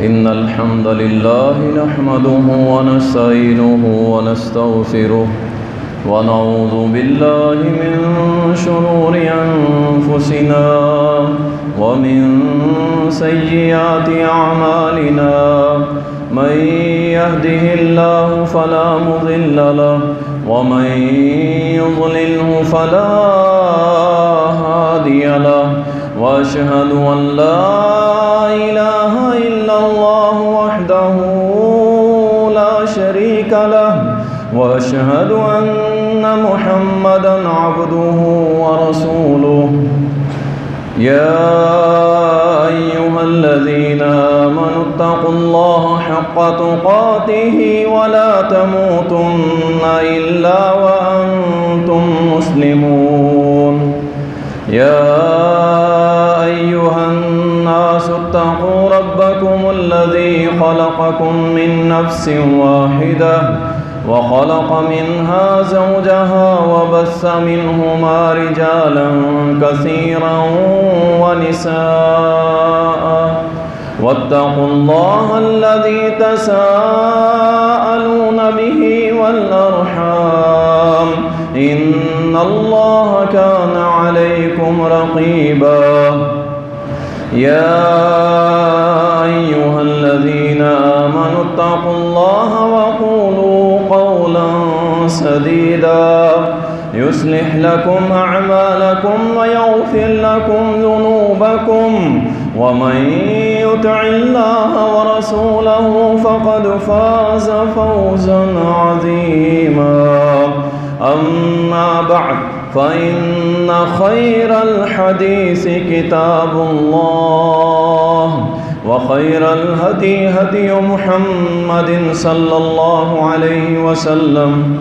إن الحمد لله نحمده ونستعينه ونستغفره ونعوذ بالله من شرور أنفسنا ومن سيئات أعمالنا من يهده الله فلا مضل له ومن يضلله فلا هادي له وأشهد أن لا إله إلا الله وحده لا شريك له وأشهد أن محمدًا عبده ورسوله يا أيها الذين آمنوا اتقوا الله حق تقاته ولا تموتن إلا وأنتم مسلمون يا أيها الناس اتقوا ربكم الذي خلقكم من نفس واحدة وخلق منها زوجها وبث منهما رجالا كثيرا ونساء واتقوا الله الذي تساءلون به والأرحام إن الله كان عليكم رقيبا يا أيها الذين آمنوا اتقوا الله وقولوا قولا سديدا يصلح لكم أعمالكم ويغفر لكم ذنوبكم ومن يطع الله ورسوله فقد فاز فوزا عظيما أما بعد فإن خير الحديث كتاب الله وخير الهدي هدي محمد صلى الله عليه وسلم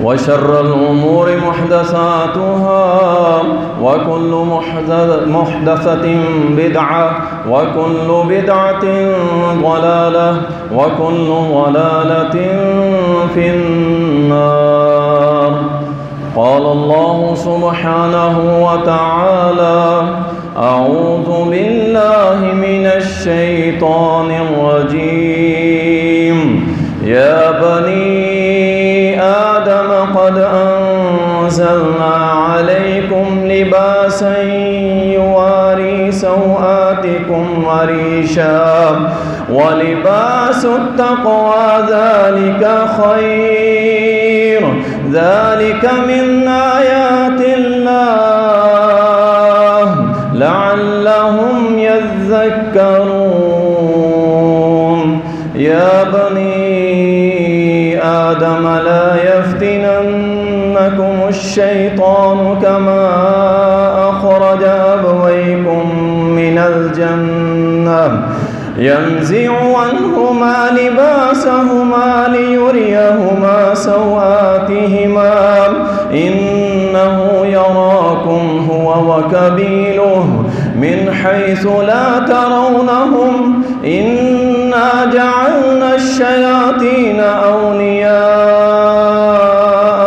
وشر الأمور محدثاتها وكل محدثة بدعة وكل بدعة ضلالة وكل ضلالة في النار قال الله سبحانه وتعالى أعوذ بالله من الشيطان الرجيم يا بني آدم قد أنزلنا عليكم لباسا يواري سوآتكم وريشا ولباس التقوى ذلك خير ذلك من آيات الله لعلهم يذكرون يا بني آدم لا يفتننكم الشيطان كما أخرج أبويكم من الجنة ينزع عنهما لباسهما ليريهما سوآتهما إنه يراكم هو وقبيله من حيث لا ترونهم إنا جعلنا الشياطين أولياء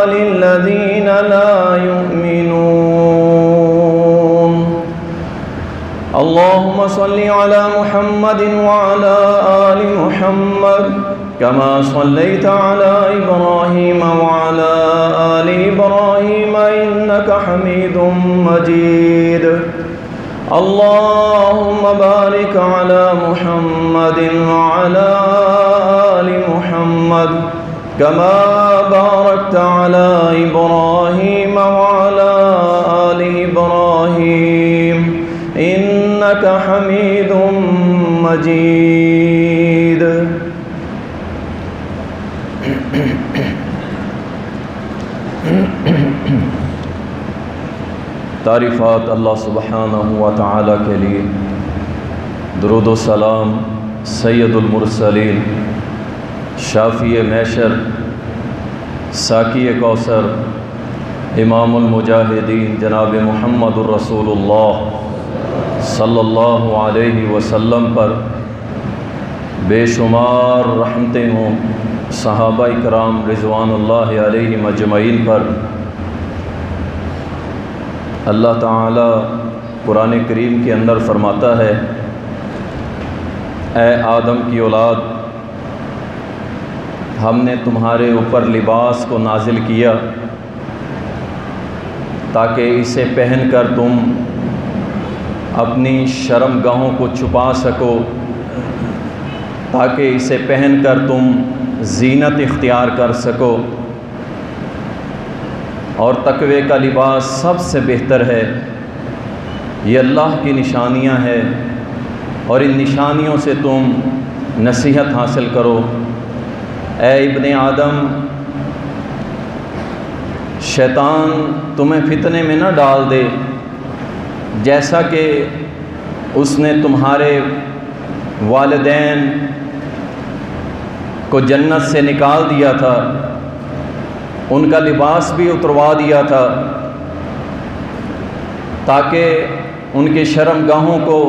للذين لا يؤمنون اللهم صل على محمد وعلى آل محمد كما صليت على إبراهيم وعلى آل إبراهيم إنك حميد مجيد اللهم بارك على محمد وعلى آل محمد كما باركت على إبراهيم وعلى آل إبراهيم إنك حميد مجيد تعریفات اللہ سبحانہ و تعالیٰ کے لیے، درود و سلام سید المرسلین شافی محشر ساقی کوثر امام المجاہدین جناب محمد الرسول اللہ صلی اللہ علیہ وسلم پر بے شمار رحمتیں ہوں، صحابہ کرام رضوان اللہ علیہم اجمعین پر۔ اللہ تعالیٰ قرآن کریم کے اندر فرماتا ہے اے آدم کی اولاد، ہم نے تمہارے اوپر لباس کو نازل کیا تاکہ اسے پہن کر تم اپنی شرم گاہوں کو چھپا سکو، تاکہ اسے پہن کر تم زینت اختیار کر سکو۔ اور تقوی کا لباس سب سے بہتر ہے۔ یہ اللہ کی نشانیاں ہیں اور ان نشانیوں سے تم نصیحت حاصل کرو۔ اے ابن آدم، شیطان تمہیں فتنے میں نہ ڈال دے جیسا کہ اس نے تمہارے والدین کو جنت سے نکال دیا تھا، ان کا لباس بھی اتروا دیا تھا تاکہ ان کے شرم گاہوں کو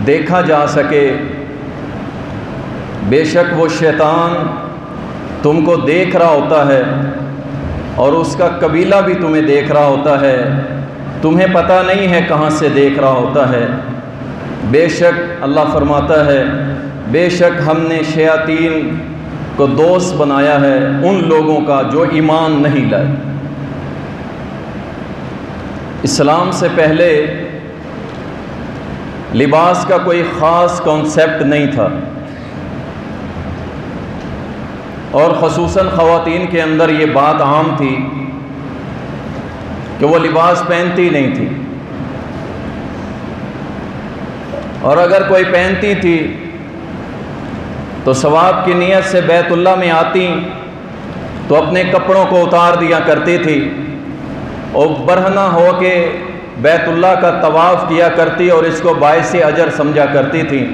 دیکھا جا سکے۔ بے شک وہ شیطان تم کو دیکھ رہا ہوتا ہے اور اس کا قبیلہ بھی تمہیں دیکھ رہا ہوتا ہے، تمہیں پتہ نہیں ہے کہاں سے دیکھ رہا ہوتا ہے۔ بے شک اللہ فرماتا ہے، بے شک ہم نے شیاطین کو دوست بنایا ہے ان لوگوں کا جو ایمان نہیں لائے۔ اسلام سے پہلے لباس کا کوئی خاص کانسیپٹ نہیں تھا، اور خصوصاً خواتین کے اندر یہ بات عام تھی کہ وہ لباس پہنتی نہیں تھی، اور اگر کوئی پہنتی تھی تو ثواب کی نیت سے بیت اللہ میں آتی تو اپنے کپڑوں کو اتار دیا کرتی تھی اور برہنہ ہو کے بیت اللہ کا طواف کیا کرتی اور اس کو باعث اجر سمجھا کرتی تھی۔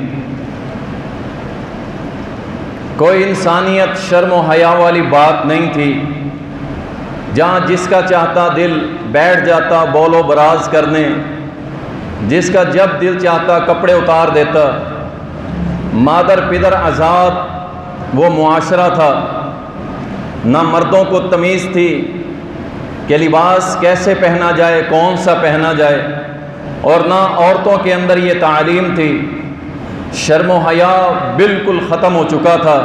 کوئی انسانیت شرم و حیا والی بات نہیں تھی، جہاں جس کا چاہتا دل بیٹھ جاتا بول و براز کرنے، جس کا جب دل چاہتا کپڑے اتار دیتا۔ مادر پدر آزاد وہ معاشرہ تھا، نہ مردوں کو تمیز تھی کہ لباس کیسے پہنا جائے، کون سا پہنا جائے، اور نہ عورتوں کے اندر یہ تعلیم تھی۔ شرم و حیا بالکل ختم ہو چکا تھا،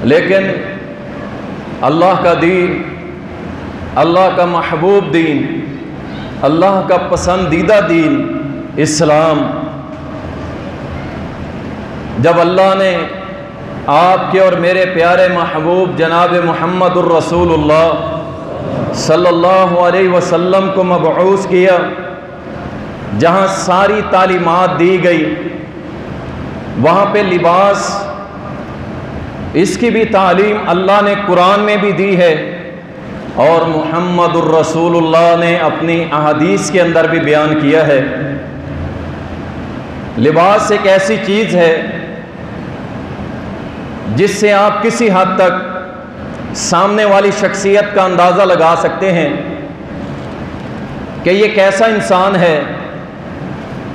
لیکن اللہ کا دین، اللہ کا محبوب دین، اللہ کا پسندیدہ دین اسلام، جب اللہ نے آپ کے اور میرے پیارے محبوب جناب محمد الرسول اللہ صلی اللہ علیہ وسلم کو مبعوث کیا، جہاں ساری تعلیمات دی گئی، وہاں پہ لباس اس کی بھی تعلیم اللہ نے قرآن میں بھی دی ہے اور محمد الرسول اللہ نے اپنی احادیث کے اندر بھی بیان کیا ہے۔ لباس ایک ایسی چیز ہے جس سے آپ کسی حد تک سامنے والی شخصیت کا اندازہ لگا سکتے ہیں کہ یہ کیسا انسان ہے،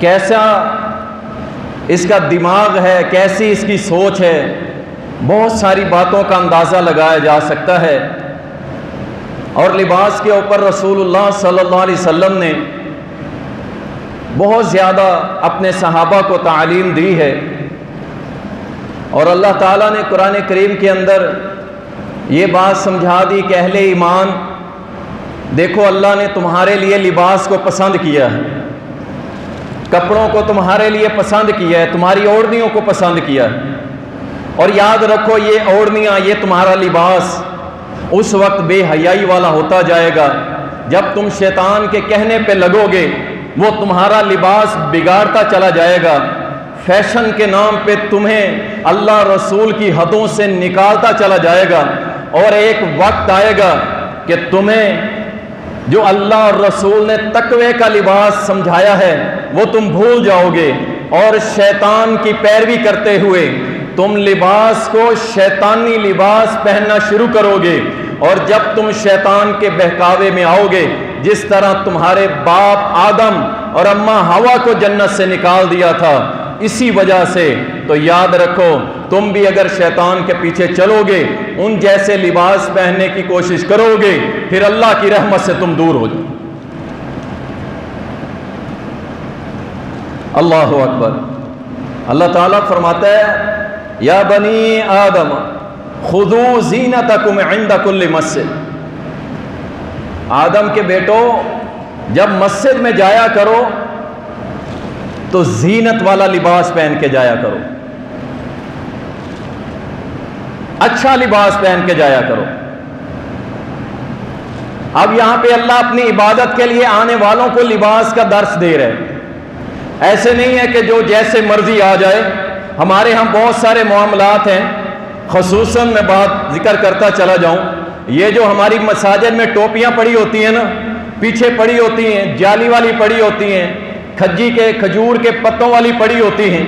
کیسا اس کا دماغ ہے، کیسی اس کی سوچ ہے۔ بہت ساری باتوں کا اندازہ لگایا جا سکتا ہے، اور لباس کے اوپر رسول اللہ صلی اللہ علیہ وسلم نے بہت زیادہ اپنے صحابہ کو تعلیم دی ہے، اور اللہ تعالیٰ نے قرآن کریم کے اندر یہ بات سمجھا دی کہ اہل ایمان دیکھو، اللہ نے تمہارے لیے لباس کو پسند کیا ہے، کپڑوں کو تمہارے لیے پسند کیا ہے، تمہاری اوڑھنیوں کو پسند کیا ہے، اور یاد رکھو یہ اوڑھنیاں، یہ تمہارا لباس اس وقت بے حیائی والا ہوتا جائے گا جب تم شیطان کے کہنے پہ لگو گے، وہ تمہارا لباس بگاڑتا چلا جائے گا، فیشن کے نام پہ تمہیں اللہ رسول کی حدوں سے نکالتا چلا جائے گا، اور ایک وقت آئے گا کہ تمہیں جو اللہ اور رسول نے تقوی کا لباس سمجھایا ہے وہ تم بھول جاؤ گے، اور شیطان کی پیروی کرتے ہوئے تم لباس کو شیطانی لباس پہننا شروع کرو گے، اور جب تم شیطان کے بہکاوے میں آؤ گے، جس طرح تمہارے باپ آدم اور اماں ہوا کو جنت سے نکال دیا تھا اسی وجہ سے، تو یاد رکھو تم بھی اگر شیطان کے پیچھے چلو گے، ان جیسے لباس پہننے کی کوشش کرو گے، پھر اللہ کی رحمت سے تم دور ہو جاؤ۔ اللہ اکبر۔ اللہ تعالیٰ فرماتا ہے یا بنی آدم خذوا زینتکم عند کل مسجد، آدم کے بیٹو جب مسجد میں جایا کرو تو زینت والا لباس پہن کے جایا کرو، اچھا لباس پہن کے جایا کرو۔ اب یہاں پہ اللہ اپنی عبادت کے لیے آنے والوں کو لباس کا درس دے رہے، ایسے نہیں ہے کہ جو جیسے مرضی آ جائے۔ ہمارے ہاں بہت سارے معاملات ہیں، خصوصاً میں بات ذکر کرتا چلا جاؤں، یہ جو ہماری مساجد میں ٹوپیاں پڑی ہوتی ہیں نا، پیچھے پڑی ہوتی ہیں، جالی والی پڑی ہوتی ہیں، کھجور کے پتوں والی پڑی ہوتی ہیں،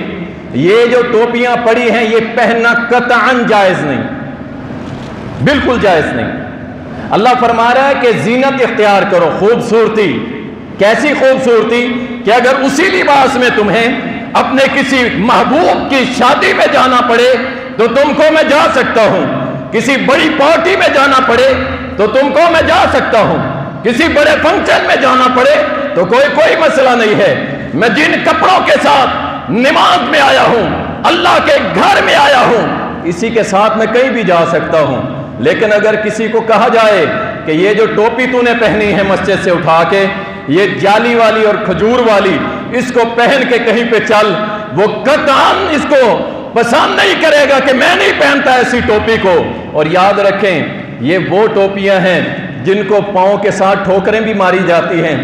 یہ جو ٹوپیاں پڑی ہیں یہ پہننا قطعاً جائز نہیں، بالکل جائز نہیں۔ اللہ فرما رہا ہے کہ زینت اختیار کرو، خوبصورتی۔ کیسی خوبصورتی کہ اگر اسی لباس میں تمہیں اپنے کسی محبوب کی شادی میں جانا پڑے تو تم کو میں جا سکتا ہوں، کسی بڑی پارٹی میں جانا پڑے تو تم کو میں جا سکتا ہوں، کسی بڑے فنکشن میں جانا پڑے تو کوئی مسئلہ نہیں ہے۔ میں جن کپڑوں کے ساتھ نماز میں آیا ہوں، اللہ کے گھر میں آیا ہوں، اسی کے ساتھ میں کہیں بھی جا سکتا ہوں۔ لیکن اگر کسی کو کہا جائے کہ یہ جو ٹوپی تو نے پہنی ہے مسجد سے اٹھا کے، یہ جالی والی اور کھجور والی، اس کو پہن کے کہیں پہ چل، وہ قطعاً اس کو پسند نہیں کرے گا کہ میں نہیں پہنتا ایسی ٹوپی کو۔ اور یاد رکھیں یہ وہ ٹوپیاں ہیں جن کو پاؤں کے ساتھ ٹھوکریں بھی ماری جاتی ہیں،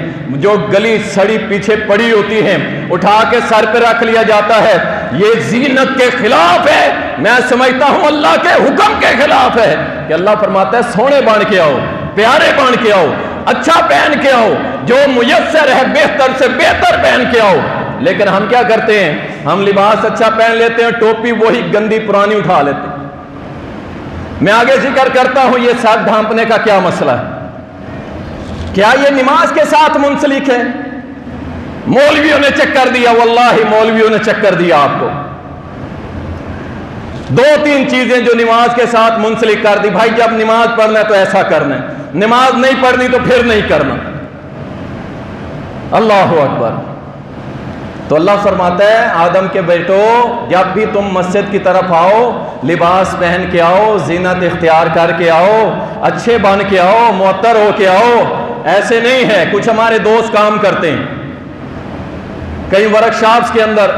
جو گلی سڑی پیچھے پڑی ہوتی ہیں، اٹھا کے سر پہ رکھ لیا جاتا ہے۔ یہ زینت کے خلاف ہے، میں سمجھتا ہوں اللہ کے حکم کے خلاف ہے کہ اللہ فرماتا ہے سونے بن کے آؤ، پیارے بن کے آؤ، اچھا پہن کے آؤ، جو میسر ہے بہتر سے بہتر پہن کے آؤ۔ لیکن ہم کیا کرتے ہیں؟ ہم لباس اچھا پہن لیتے ہیں، ٹوپی وہی گندی پرانی اٹھا لیتے ہیں۔ میں آگے ذکر کرتا ہوں یہ سر ڈھانپنے کا کیا مسئلہ ہے، کیا یہ نماز کے ساتھ منسلک ہے؟ مولویوں نے چکر دیا، واللہ مولویوں نے چکر دیا آپ کو۔ دو تین چیزیں جو نماز کے ساتھ منسلک کر دی، بھائی جب نماز پڑھنا ہے تو ایسا کرنا ہے، نماز نہیں پڑھنی تو پھر نہیں کرنا۔ اللہ اکبر۔ تو اللہ فرماتا ہے آدم کے بیٹو جب بھی تم مسجد کی طرف آؤ، لباس پہن کے آؤ، زینت اختیار کر کے آؤ، اچھے بن کے آؤ، معطر ہو کے آؤ۔ ایسے نہیں ہے، کچھ ہمارے دوست کام کرتے ہیں کئی ورکشاپس کے اندر،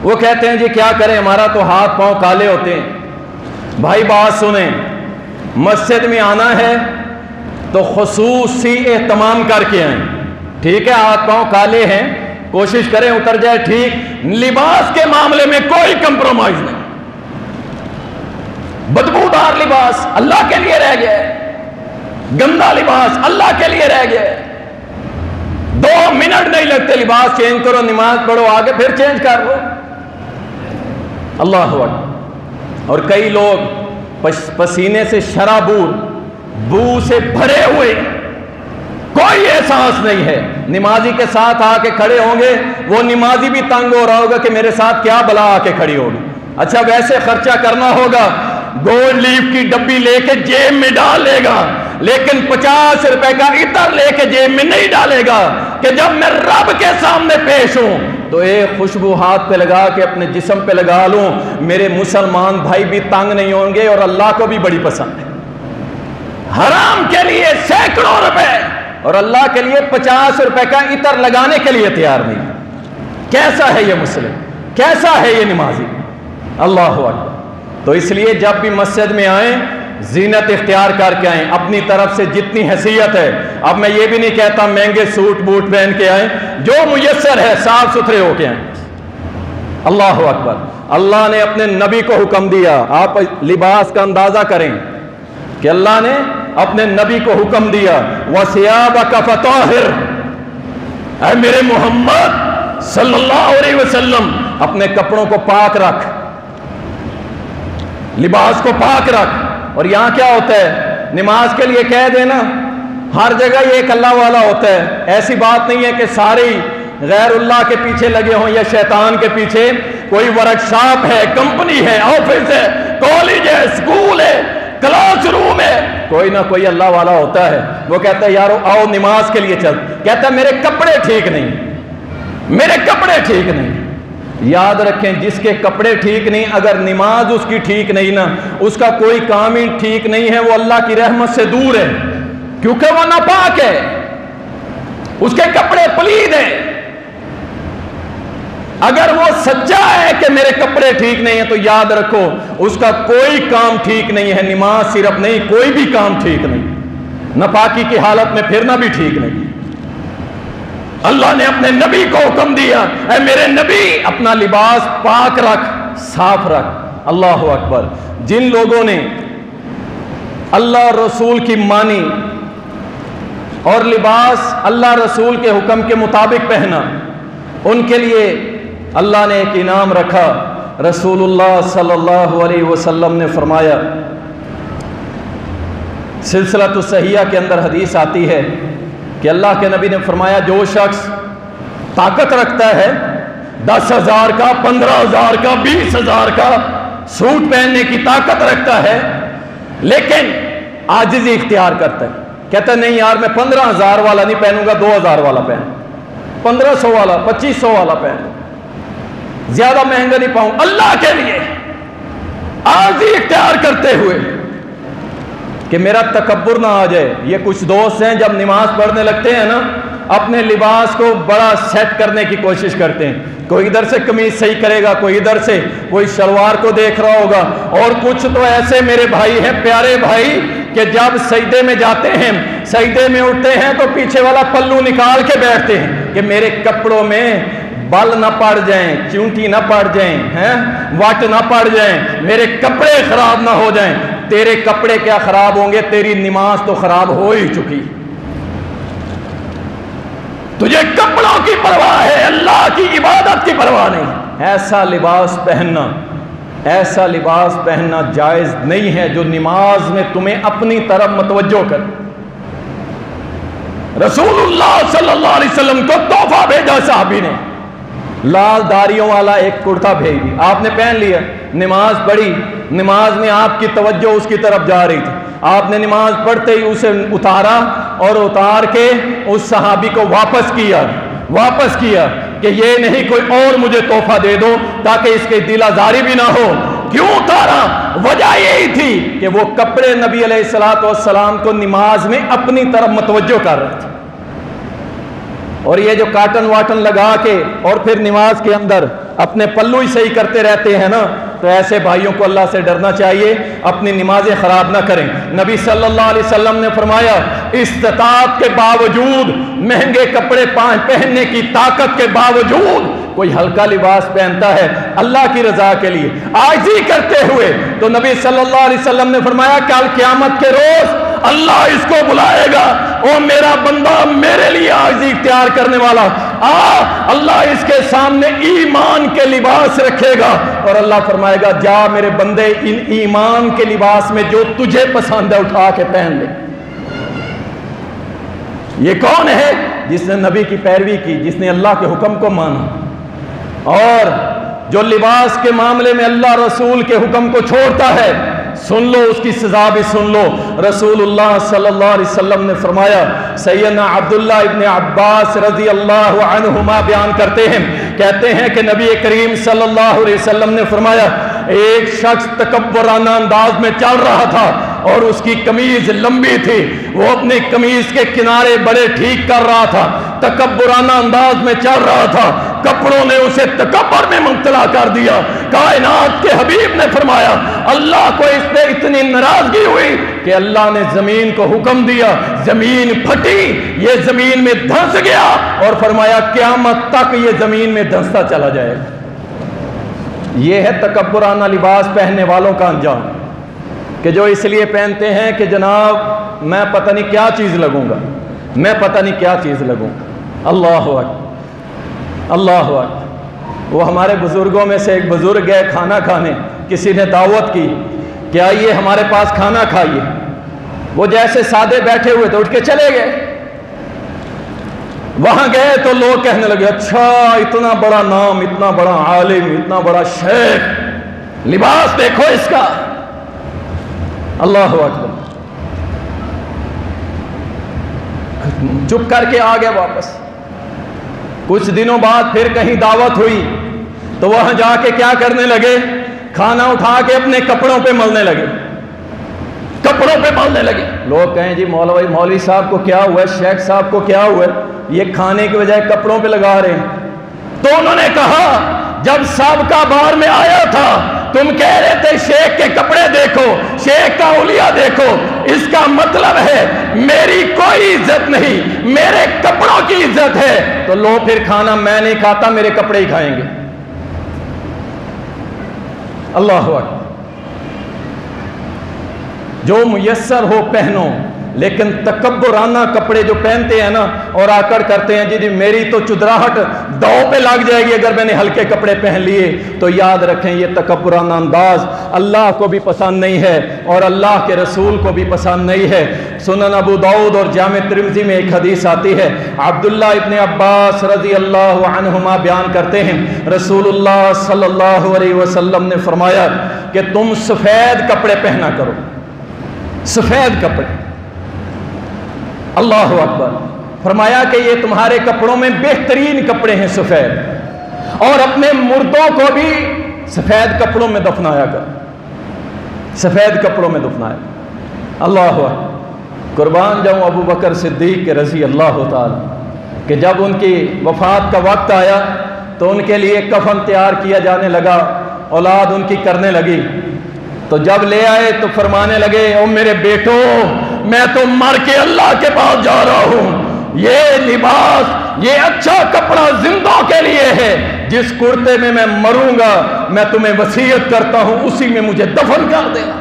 وہ کہتے ہیں جی کیا کریں ہمارا تو ہاتھ پاؤں کالے ہوتے ہیں۔ بھائی بات سنیں، مسجد میں آنا ہے تو خصوصی اہتمام کر کے آئیں، ٹھیک ہے؟ ہاتھ پاؤں کالے ہیں، کوشش کریں اتر جائے، ٹھیک۔ لباس کے معاملے میں کوئی کمپرومائز نہیں، بدبودار لباس اللہ کے لیے رہ گیا ہے، گندا لباس اللہ کے لیے رہ گیا ہے۔ 2 منٹ نہیں لگتے، لباس چینج کرو، نماز پڑھو، آگے پھر چینج کر لو۔ اللہ اکبر۔ اور کئی لوگ پسینے سے شرابور، بو سے بھرے ہوئے، کوئی احساس نہیں ہے، نمازی کے ساتھ آ کے کھڑے ہوں گے، وہ نمازی بھی تنگ ہو رہا ہوگا کہ میرے ساتھ کیا بلا آ کے کھڑی ہوگی۔ اچھا ویسے خرچہ کرنا ہوگا، گولڈ لیف کی ڈبی لے کے جیب میں ڈال لے گا، لیکن 50 روپے کا عطر لے کے جیب میں نہیں ڈالے گا کہ جب میں رب کے سامنے پیش ہوں تو ایک خوشبو ہاتھ پہ لگا کے اپنے جسم پہ لگا لوں، میرے مسلمان بھائی بھی تنگ نہیں ہوں گے، اور اللہ کو بھی بڑی پسند ہے۔ حرام کے لیے سینکڑوں روپے اور اللہ کے لیے 50 روپے کا عطر لگانے کے لیے تیار نہیں۔ کیسا ہے یہ مسلم، کیسا ہے یہ نمازی؟ اللہ اکبر۔ تو اس لیے جب بھی مسجد میں آئیں زینت اختیار کر کے آئیں، اپنی طرف سے جتنی حیثیت ہے۔ اب میں یہ بھی نہیں کہتا مہنگے سوٹ بوٹ پہن کے آئیں، جو میسر ہے صاف ستھرے ہو کے آئیں۔ اللہ اکبر۔ اللہ نے اپنے نبی کو حکم دیا، آپ لباس کا اندازہ کریں کہ اللہ نے اپنے نبی کو حکم دیا، وَثِيَابَكَ فَطَاهِرْ، اے میرے محمد صلی اللہ علیہ وسلم اپنے کپڑوں کو پاک رکھ، لباس کو پاک رکھ۔ اور یہاں کیا ہوتا ہے، نماز کے لیے کہہ دینا، ہر جگہ یہ ایک اللہ والا ہوتا ہے، ایسی بات نہیں ہے کہ سارے غیر اللہ کے پیچھے لگے ہوں یا شیطان کے پیچھے۔ کوئی ورکشاپ ہے، کمپنی ہے، آفس ہے، کالج ہے، اسکول ہے، کلاس روم ہے، کوئی نہ کوئی اللہ والا ہوتا ہے، وہ کہتا ہے یارو آؤ نماز کے لیے چل، کہتا ہے میرے کپڑے ٹھیک نہیں، میرے کپڑے ٹھیک نہیں. یاد رکھیں جس کے کپڑے ٹھیک نہیں، اگر نماز اس کی ٹھیک نہیں نا، اس کا کوئی کام ہی ٹھیک نہیں ہے، وہ اللہ کی رحمت سے دور ہے، کیونکہ وہ ناپاک ہے، اس کے کپڑے پلید ہیں. اگر وہ سچا ہے کہ میرے کپڑے ٹھیک نہیں ہیں تو یاد رکھو اس کا کوئی کام ٹھیک نہیں ہے. نماز صرف نہیں، کوئی بھی کام ٹھیک نہیں. ناپاکی کی حالت میں پھرنا بھی ٹھیک نہیں. اللہ نے اپنے نبی کو حکم دیا، اے میرے نبی اپنا لباس پاک رکھ، صاف رکھ. اللہ اکبر. جن لوگوں نے اللہ اور رسول کی مانی اور لباس اللہ رسول کے حکم کے مطابق پہنا، ان کے لیے اللہ نے ایک انعام رکھا. رسول اللہ صلی اللہ علیہ وسلم نے فرمایا، سلسلۃ الصحیحہ کے اندر حدیث آتی ہے کہ اللہ کے نبی نے فرمایا، جو شخص طاقت رکھتا ہے 10,000 کا، 15,000 کا، 20,000 کا سوٹ پہننے کی طاقت رکھتا ہے، لیکن عاجزی اختیار کرتا ہے، کہتا ہے نہیں یار میں 15,000 والا نہیں پہنوں گا، 2,000 والا پہن، 1,500 والا، 2,500 والا پہن، زیادہ مہنگا نہیں پاؤں. اللہ کے لیے عاجزی اختیار کرتے ہوئے کہ میرا تکبر نہ آ جائے. یہ کچھ دوست ہیں جب نماز پڑھنے لگتے ہیں نا، اپنے لباس کو بڑا سیٹ کرنے کی کوشش کرتے ہیں. کوئی ادھر سے قمیض صحیح کرے گا، کوئی ادھر سے، کوئی شلوار کو دیکھ رہا ہوگا. اور کچھ تو ایسے میرے بھائی ہیں، پیارے بھائی، کہ جب سجدے میں جاتے ہیں، سجدے میں اٹھتے ہیں تو پیچھے والا پلو نکال کے بیٹھتے ہیں کہ میرے کپڑوں میں بل نہ پڑ جائیں، چونٹی نہ پڑ جائیں، وٹ نہ پڑ جائیں، میرے کپڑے خراب نہ ہو جائیں. تیرے کپڑے کیا خراب ہوں گے، تیری نماز تو خراب ہو ہی چکی. تجھے کپڑوں کی پرواہ ہے، اللہ کی عبادت کی پرواہ نہیں. ایسا لباس پہننا، ایسا لباس پہننا جائز نہیں ہے جو نماز میں تمہیں اپنی طرف متوجہ کر. رسول اللہ صلی اللہ علیہ وسلم کو تحفہ بھیجا صحابی نے، لال داڑیوں والا ایک کرتا بھیج دی. آپ نے پہن لیا، نماز پڑھی، نماز میں آپ کی توجہ اس کی طرف جا رہی تھی. آپ نے نماز پڑھتے ہی اسے اتارا اور اتار کے اس صحابی کو واپس کیا کہ یہ نہیں کوئی اور مجھے تحفہ دے دو تاکہ اس کے دل آزاری بھی نہ ہو. کیوں اتارا؟ وجہ یہی تھی کہ وہ کپڑے نبی علیہ الصلوۃ والسلام کو نماز میں اپنی طرف متوجہ کر رہے تھے. اور یہ جو کاٹن واٹن لگا کے اور پھر نماز کے اندر اپنے پلو ہی صحیح کرتے رہتے ہیں نا، تو ایسے بھائیوں کو اللہ سے ڈرنا چاہیے، اپنی نمازیں خراب نہ کریں. نبی صلی اللہ علیہ وسلم نے فرمایا، استطاعت کے باوجود، مہنگے کپڑے پہننے کی طاقت کے باوجود کوئی ہلکا لباس پہنتا ہے اللہ کی رضا کے لیے عاجزی کرتے ہوئے، تو نبی صلی اللہ علیہ وسلم نے فرمایا کل قیامت کے روز اللہ اس کو بلائے گا، او میرا بندہ میرے لیے عاجزی اختیار کرنے والا اللہ اس کے سامنے ایمان کے لباس رکھے گا اور اللہ فرمائے گا جا میرے بندے ان ایمان کے لباس میں جو تجھے پسند ہے اٹھا کے پہن لے. یہ کون ہے؟ جس نے نبی کی پیروی کی، جس نے اللہ کے حکم کو مانا اور جو لباس کے معاملے میں اللہ رسول کے حکم کو چھوڑتا ہے. سن لو اس کی سزا بھی سن لو. رسول اللہ صلی اللہ علیہ وسلم نے فرمایا، سیدنا عبداللہ ابن عباس رضی اللہ عنہما بیان کرتے ہیں، کہتے ہیں کہ نبی کریم صلی اللہ علیہ وسلم نے فرمایا ایک شخص تکبرانہ انداز میں چل رہا تھا اور اس کی قمیض لمبی تھی، وہ اپنی قمیض کے کنارے بڑے ٹھیک کر رہا تھا، تکبرانہ انداز میں چل رہا تھا، کپڑوں نے اسے تکبر میں مبتلا کر دیا. کائنات کے حبیب نے فرمایا اللہ کو اس پہ اتنی ناراضگی ہوئی کہ اللہ نے زمین کو حکم دیا، زمین پھٹی، یہ زمین میں دھنس گیا اور فرمایا قیامت تک یہ زمین میں دھنستا چلا جائے گا. یہ ہے تکبرانہ لباس پہننے والوں کا انجام، کہ جو اس لیے پہنتے ہیں کہ جناب میں پتہ نہیں کیا چیز لگوں گا، میں پتہ نہیں کیا چیز لگوں گا. اللہ اکبر، اللہ اکبر. وہ ہمارے بزرگوں میں سے ایک بزرگ ہے، کھانا کھانے کسی نے دعوت کی کہ آئیے ہمارے پاس کھانا کھائیے. وہ جیسے سادے بیٹھے ہوئے تو اٹھ کے چلے گئے. وہاں گئے تو لوگ کہنے لگے اچھا اتنا بڑا نام، اتنا بڑا عالم، اتنا بڑا شیخ، لباس دیکھو اس کا. اللہ اکبر. چپ کر کے آ گئے واپس. کچھ دنوں بعد پھر کہیں دعوت ہوئی تو وہاں جا کے کیا کرنے لگے؟ کھانا اٹھا کے اپنے کپڑوں پہ ملنے لگے، کپڑوں پہ ملنے لگے۔ لوگ کہیں جی مولوی صاحب کو کیا ہوا ہے، شیخ صاحب کو کیا ہوا ہے، یہ کھانے کی بجائے کپڑوں پہ لگا رہے ہیں۔ تو انہوں نے کہا جب سابقہ بار میں آیا تھا تم کہہ رہے تھے شیخ کے کپڑے دیکھو، شیخ کا حلیہ دیکھو، اس کا مطلب ہے میری کوئی عزت نہیں، میرے کپڑوں کی عزت ہے۔ تو لو پھر کھانا میں نہیں کھاتا، میرے کپڑے ہی کھائیں گے۔ اللہ اکبر۔ جو میسر ہو پہنو، لیکن تکبرانہ کپڑے جو پہنتے ہیں نا اور آکڑ کرتے ہیں جی میری تو چدراہٹ دو پہ لگ جائے گی اگر میں نے ہلکے کپڑے پہن لیے، تو یاد رکھیں یہ تکبرانہ انداز اللہ کو بھی پسند نہیں ہے اور اللہ کے رسول کو بھی پسند نہیں ہے۔ سنن ابو داؤد اور جامع ترمذی میں ایک حدیث آتی ہے، عبداللہ ابن عباس رضی اللہ عنہما بیان کرتے ہیں رسول اللہ صلی اللہ علیہ وسلم نے فرمایا کہ تم سفید کپڑے پہنا کرو، سفید کپڑے۔ اللہ اکبر۔ فرمایا کہ یہ تمہارے کپڑوں میں بہترین کپڑے ہیں سفید، اور اپنے مردوں کو بھی سفید کپڑوں میں دفنایا کر، سفید کپڑوں میں دفنایا۔ اللہ اکبر۔ قربان جاؤں ابو بکر صدیق کے رضی اللہ تعالی کہ جب ان کی وفات کا وقت آیا تو ان کے لیے کفن تیار کیا جانے لگا، اولاد ان کی کرنے لگی، تو جب لے آئے تو فرمانے لگے او میرے بیٹو میں تو مر کے اللہ کے پاس جا رہا ہوں، یہ لباس یہ اچھا کپڑا زندوں کے لیے ہے، جس کرتے میں مروں گا میں تمہیں وصیت کرتا ہوں اسی میں مجھے دفن کر دینا۔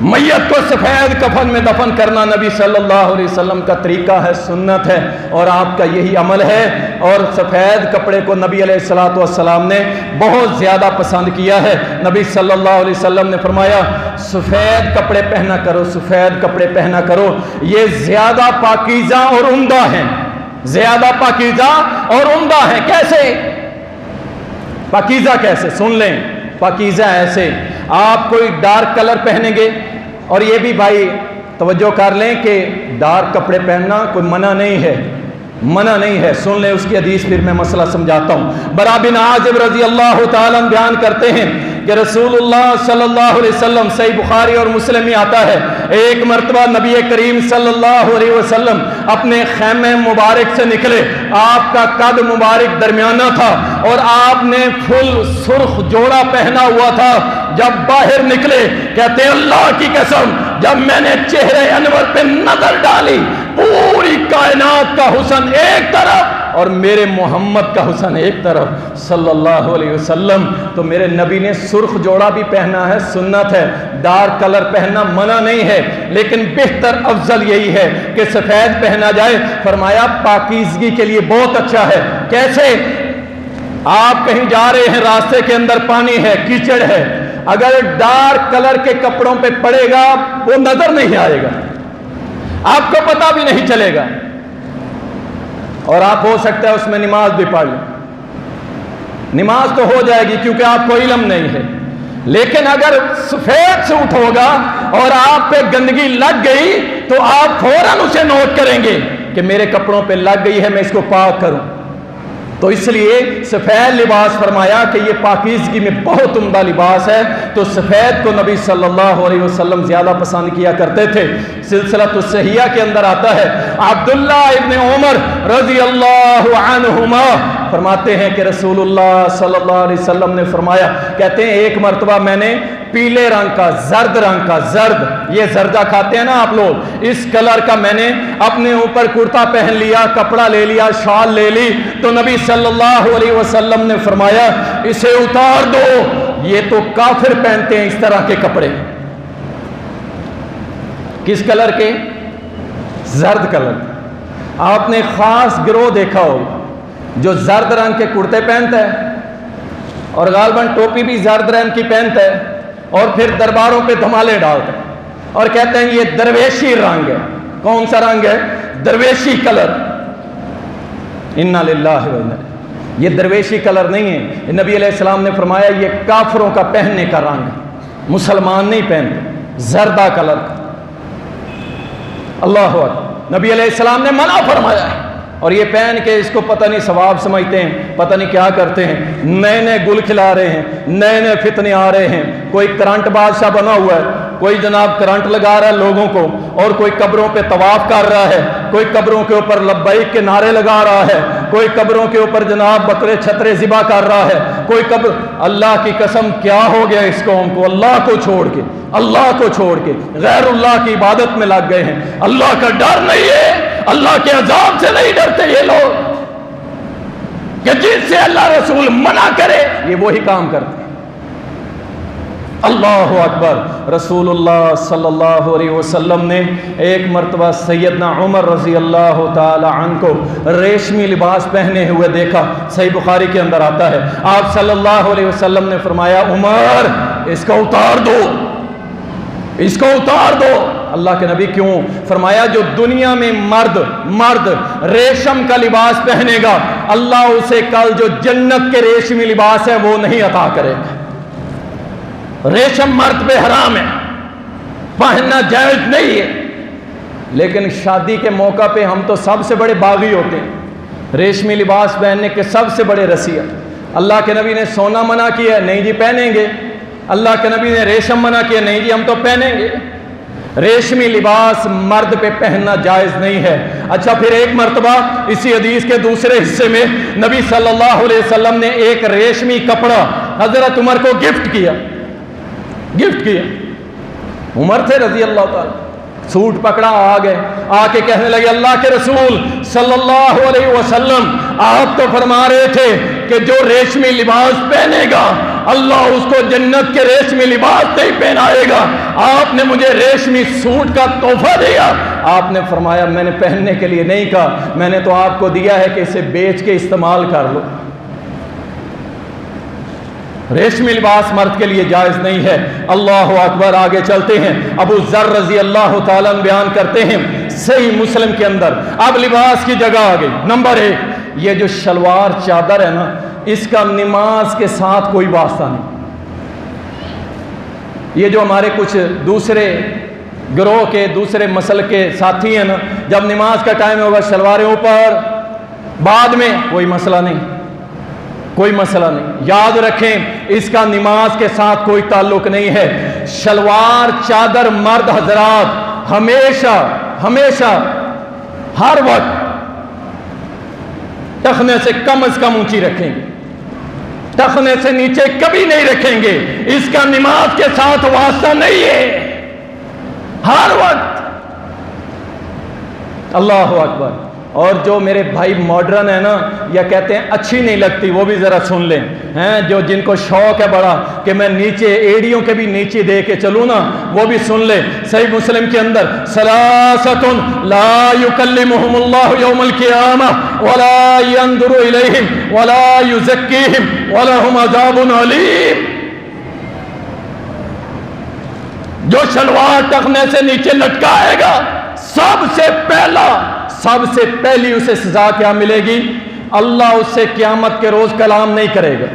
میت کو سفید کفن میں دفن کرنا نبی صلی اللہ علیہ وسلم کا طریقہ ہے، سنت ہے، اور آپ کا یہی عمل ہے۔ اور سفید کپڑے کو نبی علیہ الصلوۃ والسلام نے بہت زیادہ پسند کیا ہے۔ نبی صلی اللہ علیہ وسلم نے فرمایا سفید کپڑے پہنا کرو، سفید کپڑے پہنا کرو، یہ زیادہ پاکیزہ اور عمدہ ہیں، زیادہ پاکیزہ اور عمدہ ہیں۔ کیسے پاکیزہ؟ کیسے؟ سن لیں، پاکیزہ ایسے آپ کوئی ڈارک کلر پہنیں گے، اور یہ بھی بھائی توجہ کر لیں کہ ڈارک کپڑے پہننا کوئی منع نہیں ہے، منع نہیں ہے۔ سن لیں اس کی حدیث، پھر میں مسئلہ سمجھاتا ہوں۔ برا بن عازب رضی اللہ تعالیٰ بیان کرتے ہیں کہ رسول اللہ صلی اللہ علیہ وسلم، صحیح بخاری اور مسلم میں آتا ہے، ایک مرتبہ نبی کریم صلی اللہ علیہ وسلم اپنے خیمے مبارک سے نکلے، آپ کا قد مبارک درمیانہ تھا اور آپ نے فل سرخ جوڑا پہنا ہوا تھا۔ جب باہر نکلے کہتے ہیں اللہ کی قسم جب میں نے چہرے انور پہ نظر ڈالی پوری کائنات کا حسن ایک طرف اور میرے محمد کا حسن ایک طرف صلی اللہ علیہ وسلم۔ تو میرے نبی نے سرخ جوڑا بھی پہنا ہے، سنت ہے، ڈارک کلر پہننا منع نہیں ہے، لیکن بہتر افضل یہی ہے کہ سفید پہنا جائے۔ فرمایا پاکیزگی کے لیے بہت اچھا ہے۔ کیسے؟ آپ کہیں جا رہے ہیں، راستے کے اندر پانی ہے، کیچڑ ہے، اگر ڈارک کلر کے کپڑوں پہ پڑے گا وہ نظر نہیں آئے گا، آپ کو پتہ بھی نہیں چلے گا، اور آپ ہو سکتا ہے اس میں نماز بھی پڑھ لیں، نماز تو ہو جائے گی کیونکہ آپ کو علم نہیں ہے۔ لیکن اگر سفید سوٹ ہوگا اور آپ پہ گندگی لگ گئی تو آپ فوراً اسے نوٹ کریں گے کہ میرے کپڑوں پہ لگ گئی ہے، میں اس کو پاک کروں۔ تو اس لیے سفید لباس فرمایا کہ یہ پاکیزگی میں بہت عمدہ لباس ہے، تو سفید کو نبی صلی اللہ علیہ وسلم زیادہ پسند کیا کرتے تھے۔ سلسلۃ الصحیحہ کے اندر آتا ہے، عبداللہ ابن عمر رضی اللہ عنہما فرماتے ہیں کہ رسول اللہ صلی اللہ علیہ وسلم نے فرمایا، کہتے ہیں ایک مرتبہ میں نے پیلے رنگ کا، زرد رنگ کا، زرد یہ زردہ کھاتے ہیں نا آپ لوگ، اس کلر کا میں نے اپنے اوپر کرتا پہن لیا، کپڑا لے لیا، شال لے لی، تو نبی صلی اللہ علیہ وسلم نے فرمایا اسے اتار دو، یہ تو کافر پہنتے ہیں اس طرح کے کپڑے۔ کس کلر کے؟ زرد کلر۔ آپ نے خاص گروہ دیکھا ہوگا جو زرد رنگ کے کرتے پہنتا ہے اور غالباً ٹوپی بھی زرد رنگ کی پہنتا ہے، اور پھر درباروں پہ دھمالے ڈالتا ہے اور کہتے ہیں یہ درویشی رنگ ہے۔ کون سا رنگ ہے؟ درویشی کلر۔ انا للہ و انا، یہ درویشی کلر نہیں ہے، نبی علیہ السلام نے فرمایا یہ کافروں کا پہننے کا رنگ ہے، مسلمان نہیں پہنتے زردہ کلر کا۔ اللہ اکبر، نبی علیہ السلام نے منع فرمایا ہے۔ اور یہ پہن کے اس کو پتہ نہیں ثواب سمجھتے ہیں، پتہ نہیں کیا کرتے ہیں، نئے نئے گل کھلا رہے ہیں، نئے نئے فتنے آ رہے ہیں، کوئی کرنٹ بادشاہ بنا ہوا ہے، کوئی جناب کرنٹ لگا رہا ہے لوگوں کو، اور کوئی قبروں پہ طواف کر رہا ہے، کوئی قبروں کے اوپر لبیک کے نعرے لگا رہا ہے، کوئی قبروں کے اوپر جناب بکرے چھترے ذبح کر رہا ہے، کوئی قبر، اللہ کی قسم کیا ہو گیا اس قوم کو، اللہ کو چھوڑ کے، اللہ کو چھوڑ کے غیر اللہ کی عبادت میں لگ گئے ہیں۔ اللہ کا ڈر نہیں ہے، اللہ کے عذاب سے نہیں ڈرتے یہ لوگ، کہ جن سے اللہ رسول منع کرے یہ وہی کام کرتے ہیں۔ اللہ اکبر۔ رسول اللہ صلی اللہ علیہ وسلم نے ایک مرتبہ سیدنا عمر رضی اللہ تعالی عنہ کو ریشمی لباس پہنے ہوئے دیکھا، صحیح بخاری کے اندر آتا ہے۔ آپ صلی اللہ علیہ وسلم نے فرمایا عمر اس کو اتار دو، اس کو اتار دو۔ اللہ کے نبی کیوں؟ فرمایا جو دنیا میں مرد ریشم کا لباس پہنے گا، اللہ اسے کل جو جنت کے ریشمی لباس ہے وہ نہیں عطا کرے گا۔ ریشم مرد پہ حرام ہے، پہننا جائز نہیں ہے، لیکن شادی کے موقع پہ ہم تو سب سے بڑے باغی ہوتے ہیں، ریشمی لباس پہننے کے سب سے بڑے رسیا۔ اللہ کے نبی نے سونا منع کیا، نہیں جی پہنیں گے۔ اللہ کے نبی نے ریشم منع کیا، نہیں جی ہم تو پہنیں گے۔ ریشمی لباس مرد پہ پہننا جائز نہیں ہے۔ اچھا پھر ایک مرتبہ اسی حدیث کے دوسرے حصے میں نبی صلی اللہ علیہ وسلم نے ایک ریشمی کپڑا حضرت عمر کو گفٹ کیا۔ عمر تھے رضی اللہ تعالی، سوٹ پکڑا، آ گئے، آ کے کہنے لگے اللہ کے رسول صلی اللہ علیہ وسلم آپ تو فرما رہے تھے کہ جو ریشمی لباس پہنے گا اللہ اس کو جنت کے ریشمی لباس نہیں پہنائے گا، آپ نے مجھے ریشمی سوٹ کا تحفہ دیا۔ آپ نے فرمایا میں نے پہننے کے لیے نہیں کہا، میں نے تو آپ کو دیا ہے کہ اسے بیچ کے استعمال کر لو۔ ریشمی لباس مرد کے لیے جائز نہیں ہے۔ اللہ اکبر۔ آگے چلتے ہیں، ابو ذر رضی اللہ تعالیٰ بیان کرتے ہیں صحیح مسلم کے اندر، اب لباس کی جگہ آ گئی۔ نمبر 1، یہ جو شلوار چادر ہے نا، اس کا نماز کے ساتھ کوئی واسطہ نہیں۔ یہ جو ہمارے کچھ دوسرے گروہ کے دوسرے مسلک کے ساتھی ہیں نا، جب نماز کا ٹائم ہوگا شلواریں اوپر، بعد میں کوئی مسئلہ نہیں، کوئی مسئلہ نہیں۔ یاد رکھیں اس کا نماز کے ساتھ کوئی تعلق نہیں ہے۔ شلوار چادر مرد حضرات ہمیشہ ہر وقت ٹخنے سے کم از کم اونچی رکھیں گے، ٹخنے سے نیچے کبھی نہیں رکھیں گے، اس کا نماز کے ساتھ واسطہ نہیں ہے، ہر وقت۔ اللہ اکبر۔ اور جو میرے بھائی ماڈرن ہے نا، یا کہتے ہیں اچھی نہیں لگتی، وہ بھی ذرا سن لیں، ہیں جو جن کو شوق ہے بڑا کہ میں نیچے ایڑیوں کے بھی نیچے دے کے چلوں نا، وہ بھی سن لیں۔ صحیح مسلم کے اندر ثلاثۃ لا یکلمہم اللہ یوم القیامہ ولا ینظر الیہم ولا یزکیہم ولہم عذاب علیم۔ جو شلوار ٹخنے سے نیچے لٹکائے گا، سب سے پہلی اسے سزا کیا ملے گی؟ اللہ اس سے قیامت کے روز کلام نہیں کرے گا۔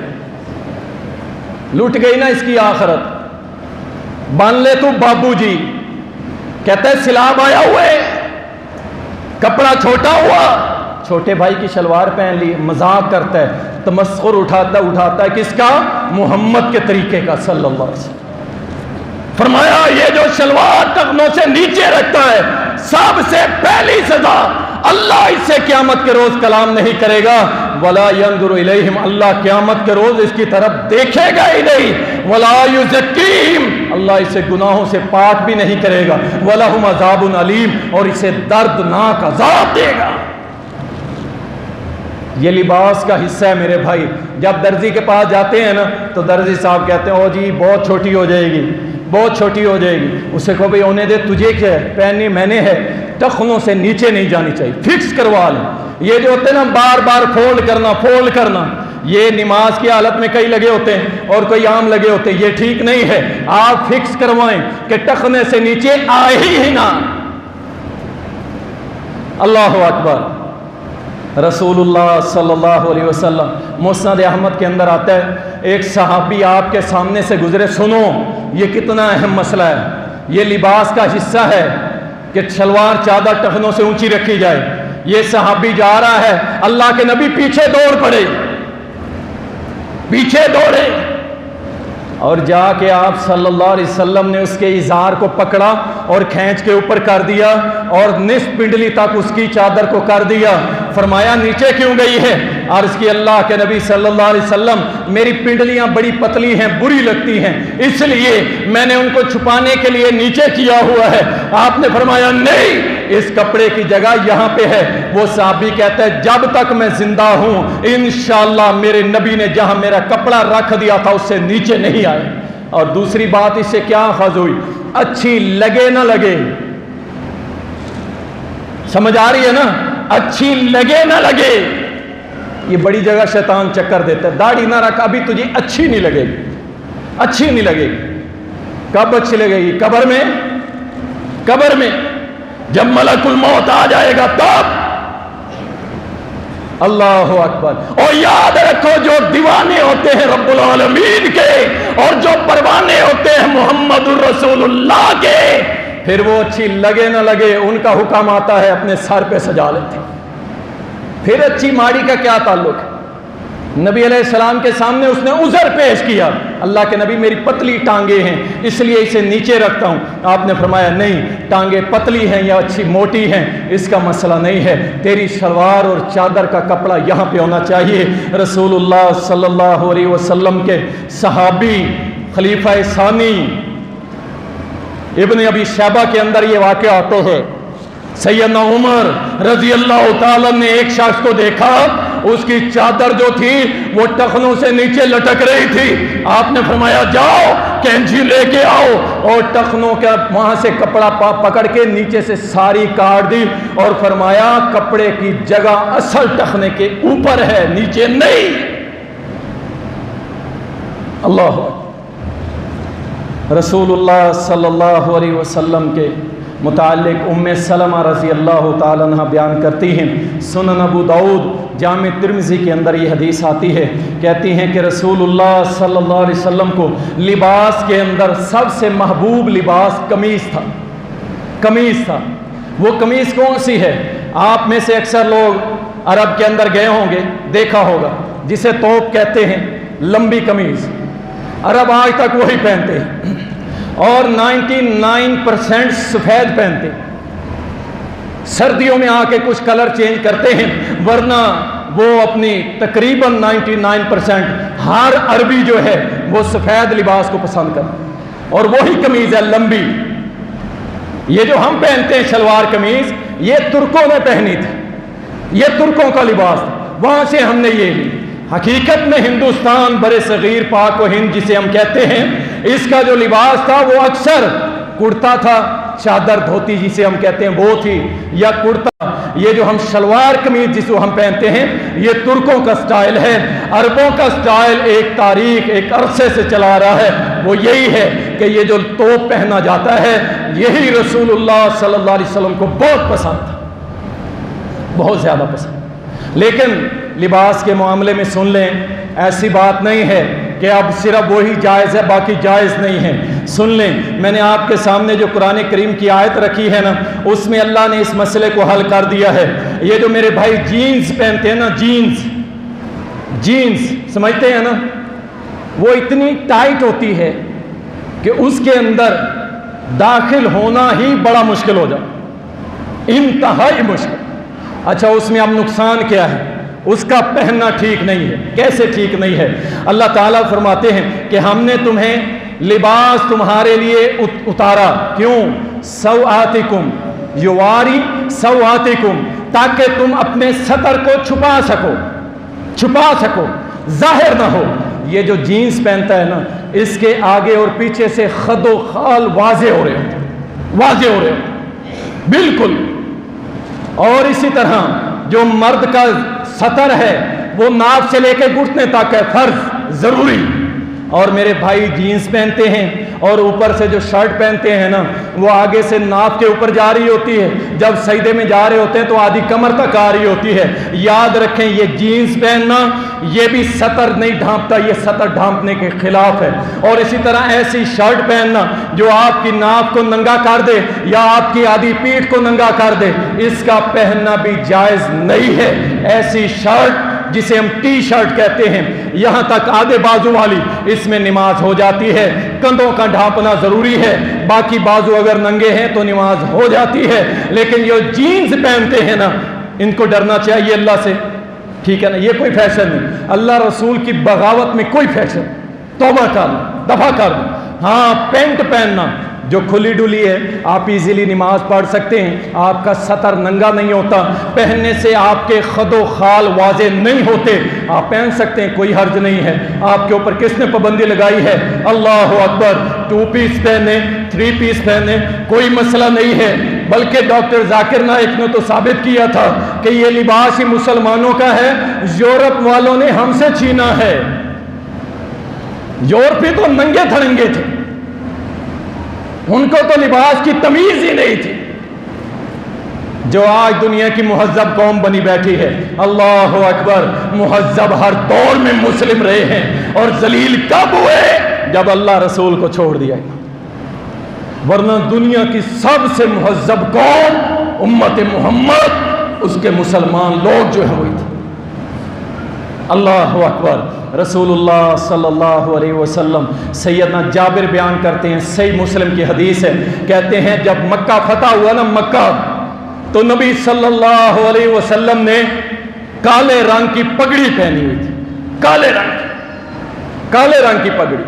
لٹ گئی نا اس کی آخرت۔ بن لے تو بابو جی، کہتا ہے سلاب آیا ہوئے، کپڑا چھوٹا ہوا، چھوٹے بھائی کی شلوار پہن لی، مذاق کرتا ہے، تمسخر اٹھاتا ہے کس کا؟ محمد کے طریقے کا صلی اللہ علیہ وسلم۔ فرمایا یہ جو شلوار ٹخنوں سے نیچے رکھتا ہے، سب سے پہلی سزا اللہ اس سے قیامت کے روز کلام نہیں کرے گا۔ ولا ينظر الیہم، اللہ قیامت کے روز اس کی طرف دیکھے گا ہی نہیں۔ ولا یزکیہم، اللہ اسے گناہوں سے پاک بھی نہیں کرے گا۔ ولہم عذاب علیم، اور اسے دردناک عذاب دے گا۔ یہ لباس کا حصہ ہے میرے بھائی۔ جب درزی کے پاس جاتے ہیں نا تو درزی صاحب کہتے ہیں او جی بہت چھوٹی ہو جائے گی، بہت چھوٹی ہو جائے گی۔ اسے کہو بھئی ہونے دے، تجھے کیا ہے، پہننی میں نے ہے، ٹخنوں سے نیچے نہیں جانی چاہیے، فکس کروا لیں۔ یہ جو ہوتے ہیں نا بار بار فولڈ کرنا، یہ نماز کی حالت میں کئی لگے ہوتے ہیں اور کوئی عام لگے ہوتے ہیں، یہ ٹھیک نہیں ہے۔ آپ فکس کروائیں کہ ٹخنے سے نیچے آئے ہی نہ۔ اللہ اکبر۔ رسول اللہ صلی اللہ علیہ وسلم، مسند احمد کے اندر آتا ہے، ایک صحابی آپ کے سامنے سے گزرے، سنو یہ کتنا اہم مسئلہ ہے، یہ لباس کا حصہ ہے کہ شلوار چادر ٹخنوں سے اونچی رکھی جائے۔ یہ صحابی جا رہا ہے، اللہ کے نبی پیچھے دوڑ پڑے، پیچھے دوڑے، اور جا کے آپ صلی اللہ علیہ وسلم نے اس کے ازار کو پکڑا اور کھینچ کے اوپر کر دیا اور نصف پنڈلی تک اس کی چادر کو کر دیا۔ فرمایا نیچے کیوں گئی ہے؟ عرض کی اللہ کے نبی صلی اللہ علیہ وسلم میری پنڈلیاں بڑی پتلی ہیں، بری لگتی ہیں، اس لیے میں نے ان کو چھپانے کے لیے نیچے کیا ہوا ہے۔ آپ نے فرمایا نہیں، اس کپڑے کی جگہ یہاں پہ ہے۔ وہ صحابی کہتا ہے جب تک میں زندہ ہوں انشاءاللہ میرے نبی نے جہاں میرا کپڑا رکھ دیا تھا اس سے نیچے نہیں آئے۔ اور دوسری بات اس سے کیا اخذ ہوئی؟ اچھی لگے نہ لگے، سمجھ آ رہی ہے نا؟ اچھی لگے نہ لگے، یہ بڑی جگہ شیطان چکر دیتا ہے۔ داڑھی نہ رکھ، ابھی تجھے اچھی نہیں لگے گی، اچھی نہیں لگے گی۔ کب اچھی لگے گی؟ قبر میں، قبر میں جب ملک الموت آ جائے گا تب۔ اللہ اکبر۔ اور یاد رکھو جو دیوانے ہوتے ہیں رب العالمین کے اور جو پروانے ہوتے ہیں محمد الرسول اللہ کے، پھر وہ اچھی لگے نہ لگے ان کا حکم آتا ہے اپنے سر پہ سجا لیتے ہیں۔ پھر اچھی ماڑی کا کیا تعلق ہے؟ نبی علیہ السلام کے سامنے اس نے عذر پیش کیا، اللہ کے نبی میری پتلی ٹانگیں ہیں اس لیے اسے نیچے رکھتا ہوں۔ آپ نے فرمایا نہیں، ٹانگیں پتلی ہیں یا اچھی موٹی ہیں اس کا مسئلہ نہیں ہے، تیری شلوار اور چادر کا کپڑا یہاں پہ ہونا چاہیے۔ رسول اللہ صلی اللہ علیہ وسلم کے صحابی خلیفہ ثانی ابن ابی شیبہ کے اندر یہ واقعہ آتے ہیں۔ سیدنا عمر رضی اللہ تعالیٰ نے ایک شخص کو دیکھا، اس کی چادر جو تھی وہ ٹخنوں سے نیچے لٹک رہی تھی۔ آپ نے فرمایا جاؤ کینچی لے کے آؤ، اور ٹخنوں کا وہاں سے کپڑا پکڑ کے نیچے سے ساری کاٹ دی اور فرمایا کپڑے کی جگہ اصل ٹخنے کے اوپر ہے، نیچے نہیں۔ اللہ رسول اللہ صلی اللہ علیہ وسلم کے متعلق ام سلمہ رضی اللہ تعالیٰ عنہ بیان کرتی ہیں، سنن ابو داؤد جامع ترمذی کے اندر یہ حدیث آتی ہے، کہتی ہیں کہ رسول اللہ صلی اللہ علیہ وسلم کو لباس کے اندر سب سے محبوب لباس قمیص تھا، قمیص تھا۔ وہ قمیص کون سی ہے؟ آپ میں سے اکثر لوگ عرب کے اندر گئے ہوں گے، دیکھا ہوگا، جسے توپ کہتے ہیں، لمبی قمیص عرب آج تک وہی پہنتے ہیں اور 99% سفید پہنتے، سردیوں میں آ کے کچھ کلر چینج کرتے ہیں، ورنہ وہ اپنی تقریباً 99% ہر عربی جو ہے وہ سفید لباس کو پسند کرتا، اور وہی قمیض ہے لمبی۔ یہ جو ہم پہنتے ہیں شلوار قمیض، یہ ترکوں نے پہنی تھی، یہ ترکوں کا لباس تھا، وہاں سے ہم نے یہ لی۔ حقیقت میں ہندوستان بر صغیر پاک و ہند جسے ہم کہتے ہیں، اس کا جو لباس تھا وہ اکثر کرتا تھا، چادر دھوتی جسے ہم کہتے ہیں وہ تھی، یا کرتا۔ یہ جو ہم شلوار قمیض جس کو ہم پہنتے ہیں یہ ترکوں کا سٹائل ہے۔ عربوں کا سٹائل ایک تاریخ ایک عرصے سے چلا رہا ہے، وہ یہی ہے کہ یہ جو توپ پہنا جاتا ہے یہی رسول اللہ صلی اللہ علیہ وسلم کو بہت پسند تھا، بہت زیادہ پسند۔ لیکن لباس کے معاملے میں سن لیں، ایسی بات نہیں ہے کہ اب صرف وہی جائز ہے باقی جائز نہیں ہے۔ سن لیں، میں نے آپ کے سامنے جو قرآن کریم کی آیت رکھی ہے نا، اس میں اللہ نے اس مسئلے کو حل کر دیا ہے۔ یہ جو میرے بھائی جینز پہنتے ہیں نا، جینز سمجھتے ہیں نا، وہ اتنی ٹائٹ ہوتی ہے کہ اس کے اندر داخل ہونا ہی بڑا مشکل ہو جائے، انتہائی مشکل۔ اچھا اس میں اب نقصان کیا ہے؟ اس کا پہننا ٹھیک نہیں ہے۔ کیسے ٹھیک نہیں ہے؟ اللہ تعالیٰ فرماتے ہیں کہ ہم نے تمہیں لباس تمہارے لیے اتارا، کیوں؟ سوآتکم یواری سوآتکم، تاکہ تم اپنے سطر کو چھپا سکو، ظاہر نہ ہو۔ یہ جو جینز پہنتا ہے نا، اس کے آگے اور پیچھے سے خد و خال واضح ہو رہے ہوتے بالکل۔ اور اسی طرح جو مرد کا سطر ہے وہ ناف سے لے کے گھٹنے تک ہے، فرض ضروری، اور میرے بھائی جینز پہنتے ہیں اور اوپر سے جو شرٹ پہنتے ہیں نا وہ آگے سے ناف کے اوپر جا رہی ہوتی ہے، جب سجدے میں جا رہے ہوتے ہیں تو آدھی کمر تک آ رہی ہوتی ہے۔ یاد رکھیں یہ جینز پہننا یہ بھی سطر نہیں ڈھانپتا، یہ سطر ڈھانپنے کے خلاف ہے۔ اور اسی طرح ایسی شرٹ پہننا جو آپ کی ناف کو ننگا کر دے یا آپ کی آدھی پیٹھ کو ننگا کر دے، اس کا پہننا بھی جائز نہیں ہے۔ ایسی شرٹ جسے ہم ٹی شرٹ کہتے ہیں یہاں تک آدھے بازو والی، اس میں نماز ہو جاتی ہے، کندھوں کا ڈھانپنا ضروری ہے، باقی بازو اگر ننگے ہیں تو نماز ہو جاتی ہے۔ لیکن جو جینز پہنتے ہیں نا ان کو ڈرنا چاہیے اللہ سے، ٹھیک ہے نا، یہ کوئی فیشن نہیں، اللہ رسول کی بغاوت میں کوئی فیشن، توبہ کر لو، دفع کر دو۔ ہاں پینٹ پہننا جو کھلی ڈلی ہے آپ ایزیلی نماز پڑھ سکتے ہیں، آپ کا سطر ننگا نہیں ہوتا، پہننے سے آپ کے خد و خال واضح نہیں ہوتے، آپ پہن سکتے ہیں، کوئی حرج نہیں ہے۔ آپ کے اوپر کس نے پابندی لگائی ہے؟ اللہ اکبر، 2 پیس پہنے 3 پیس پہنے کوئی مسئلہ نہیں ہے، بلکہ ڈاکٹر ذاکر نائک نے تو ثابت کیا تھا کہ یہ لباس ہی مسلمانوں کا ہے، یورپ والوں نے ہم سے چھینا ہے۔ یورپی تو ننگے تھڑنگے تھے، ان کو تو لباس کی تمیز ہی نہیں تھی، جو آج دنیا کی مہذب قوم بنی بیٹھی ہے۔ اللہ اکبر، مہذب ہر دور میں مسلم رہے ہیں، اور ذلیل کب ہوئے؟ جب اللہ رسول کو چھوڑ دیا، ورنہ دنیا کی سب سے مہذب قوم امت محمد، اس کے مسلمان لوگ جو ہیں وہی تھے۔ اللہ اکبر، رسول اللہ صلی اللہ علیہ وسلم، سیدنا جابر بیان کرتے ہیں، صحیح مسلم کی حدیث ہے، کہتے ہیں جب مکہ فتح ہوا نا مکہ، تو نبی صلی اللہ علیہ وسلم نے کالے رنگ کی پگڑی پہنی ہوئی تھی، کالے رنگ کی پگڑی۔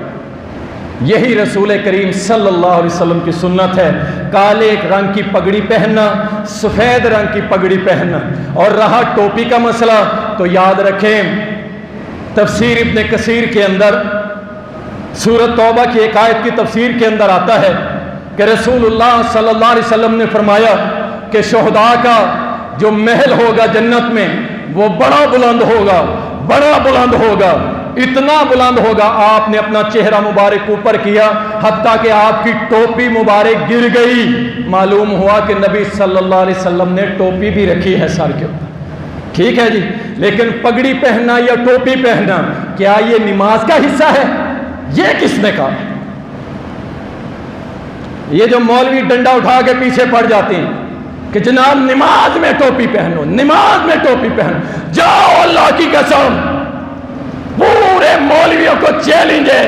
یہی رسول کریم صلی اللہ علیہ وسلم کی سنت ہے، کالے رنگ کی پگڑی پہننا، سفید رنگ کی پگڑی پہننا۔ اور رہا ٹوپی کا مسئلہ تو یاد رکھیں، تفسیر ابن کثیر کے اندر سورۃ توبہ کی ایک آیت کی تفسیر کے اندر آتا ہے کہ رسول اللہ صلی اللہ علیہ وسلم نے فرمایا کہ شہداء کا جو محل ہوگا جنت میں وہ بڑا بلند ہوگا، اتنا بلند ہوگا، آپ نے اپنا چہرہ مبارک اوپر کیا حتیٰ کہ آپ کی ٹوپی مبارک گر گئی۔ معلوم ہوا کہ نبی صلی اللہ علیہ وسلم نے ٹوپی بھی رکھی ہے سر کے اوپر، ٹھیک ہے جی، لیکن پگڑی پہننا یا ٹوپی پہننا کیا یہ نماز کا حصہ ہے؟ یہ کس نے کہا؟ یہ جو مولوی ڈنڈا اٹھا کے پیچھے پڑ جاتے ہیں کہ جناب نماز میں ٹوپی پہنو، نماز میں ٹوپی پہنو، جاؤ اللہ کی قسم، پورے مولویوں کو چیلنج ہے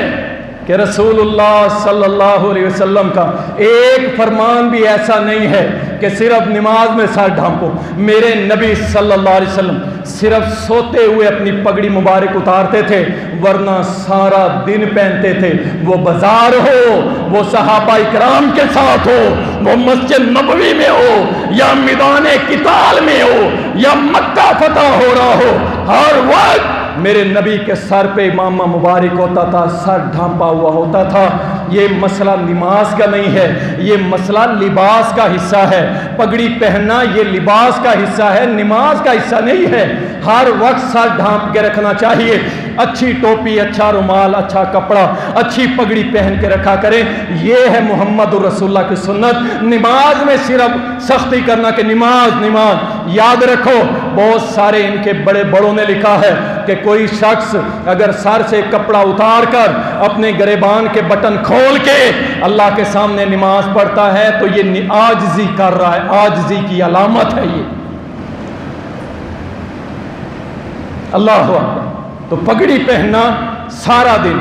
کہ رسول اللہ صلی اللہ علیہ وسلم کا ایک فرمان بھی ایسا نہیں ہے کہ صرف نماز میں سر ڈھانپو۔ میرے نبی صلی اللہ علیہ وسلم صرف سوتے ہوئے اپنی پگڑی مبارک اتارتے تھے، ورنہ سارا دن پہنتے تھے، وہ بازار ہو، وہ صحابہ اکرام کے ساتھ ہو، وہ مسجد نبوی میں ہو یا میدان قتال میں ہو یا مکہ فتح ہو رہا ہو، ہر وقت میرے نبی کے سر پہ امامہ مبارک ہوتا تھا، سر ڈھانپا ہوا ہوتا تھا۔ یہ مسئلہ نماز کا نہیں ہے، یہ مسئلہ لباس کا حصہ ہے۔ پگڑی پہننا یہ لباس کا حصہ ہے، نماز کا حصہ نہیں ہے۔ ہر وقت سر ڈھانپ کے رکھنا چاہیے، اچھی ٹوپی، اچھا رومال، اچھا کپڑا، اچھی پگڑی پہن کے رکھا کریں۔ یہ ہے محمد رسول اللہ کی سنت۔ نماز میں صرف سختی کرنا کہ نماز یاد رکھو، بہت سارے ان کے بڑے بڑوں نے لکھا ہے کہ کوئی شخص اگر سر سے کپڑا اتار کر اپنے گریبان کے بٹن کھول کے اللہ کے سامنے نماز پڑھتا ہے تو یہ عاجزی کر رہا ہے، عاجزی کی علامت ہے یہ۔ اللہ اکبر۔ تو پگڑی پہننا سارا دن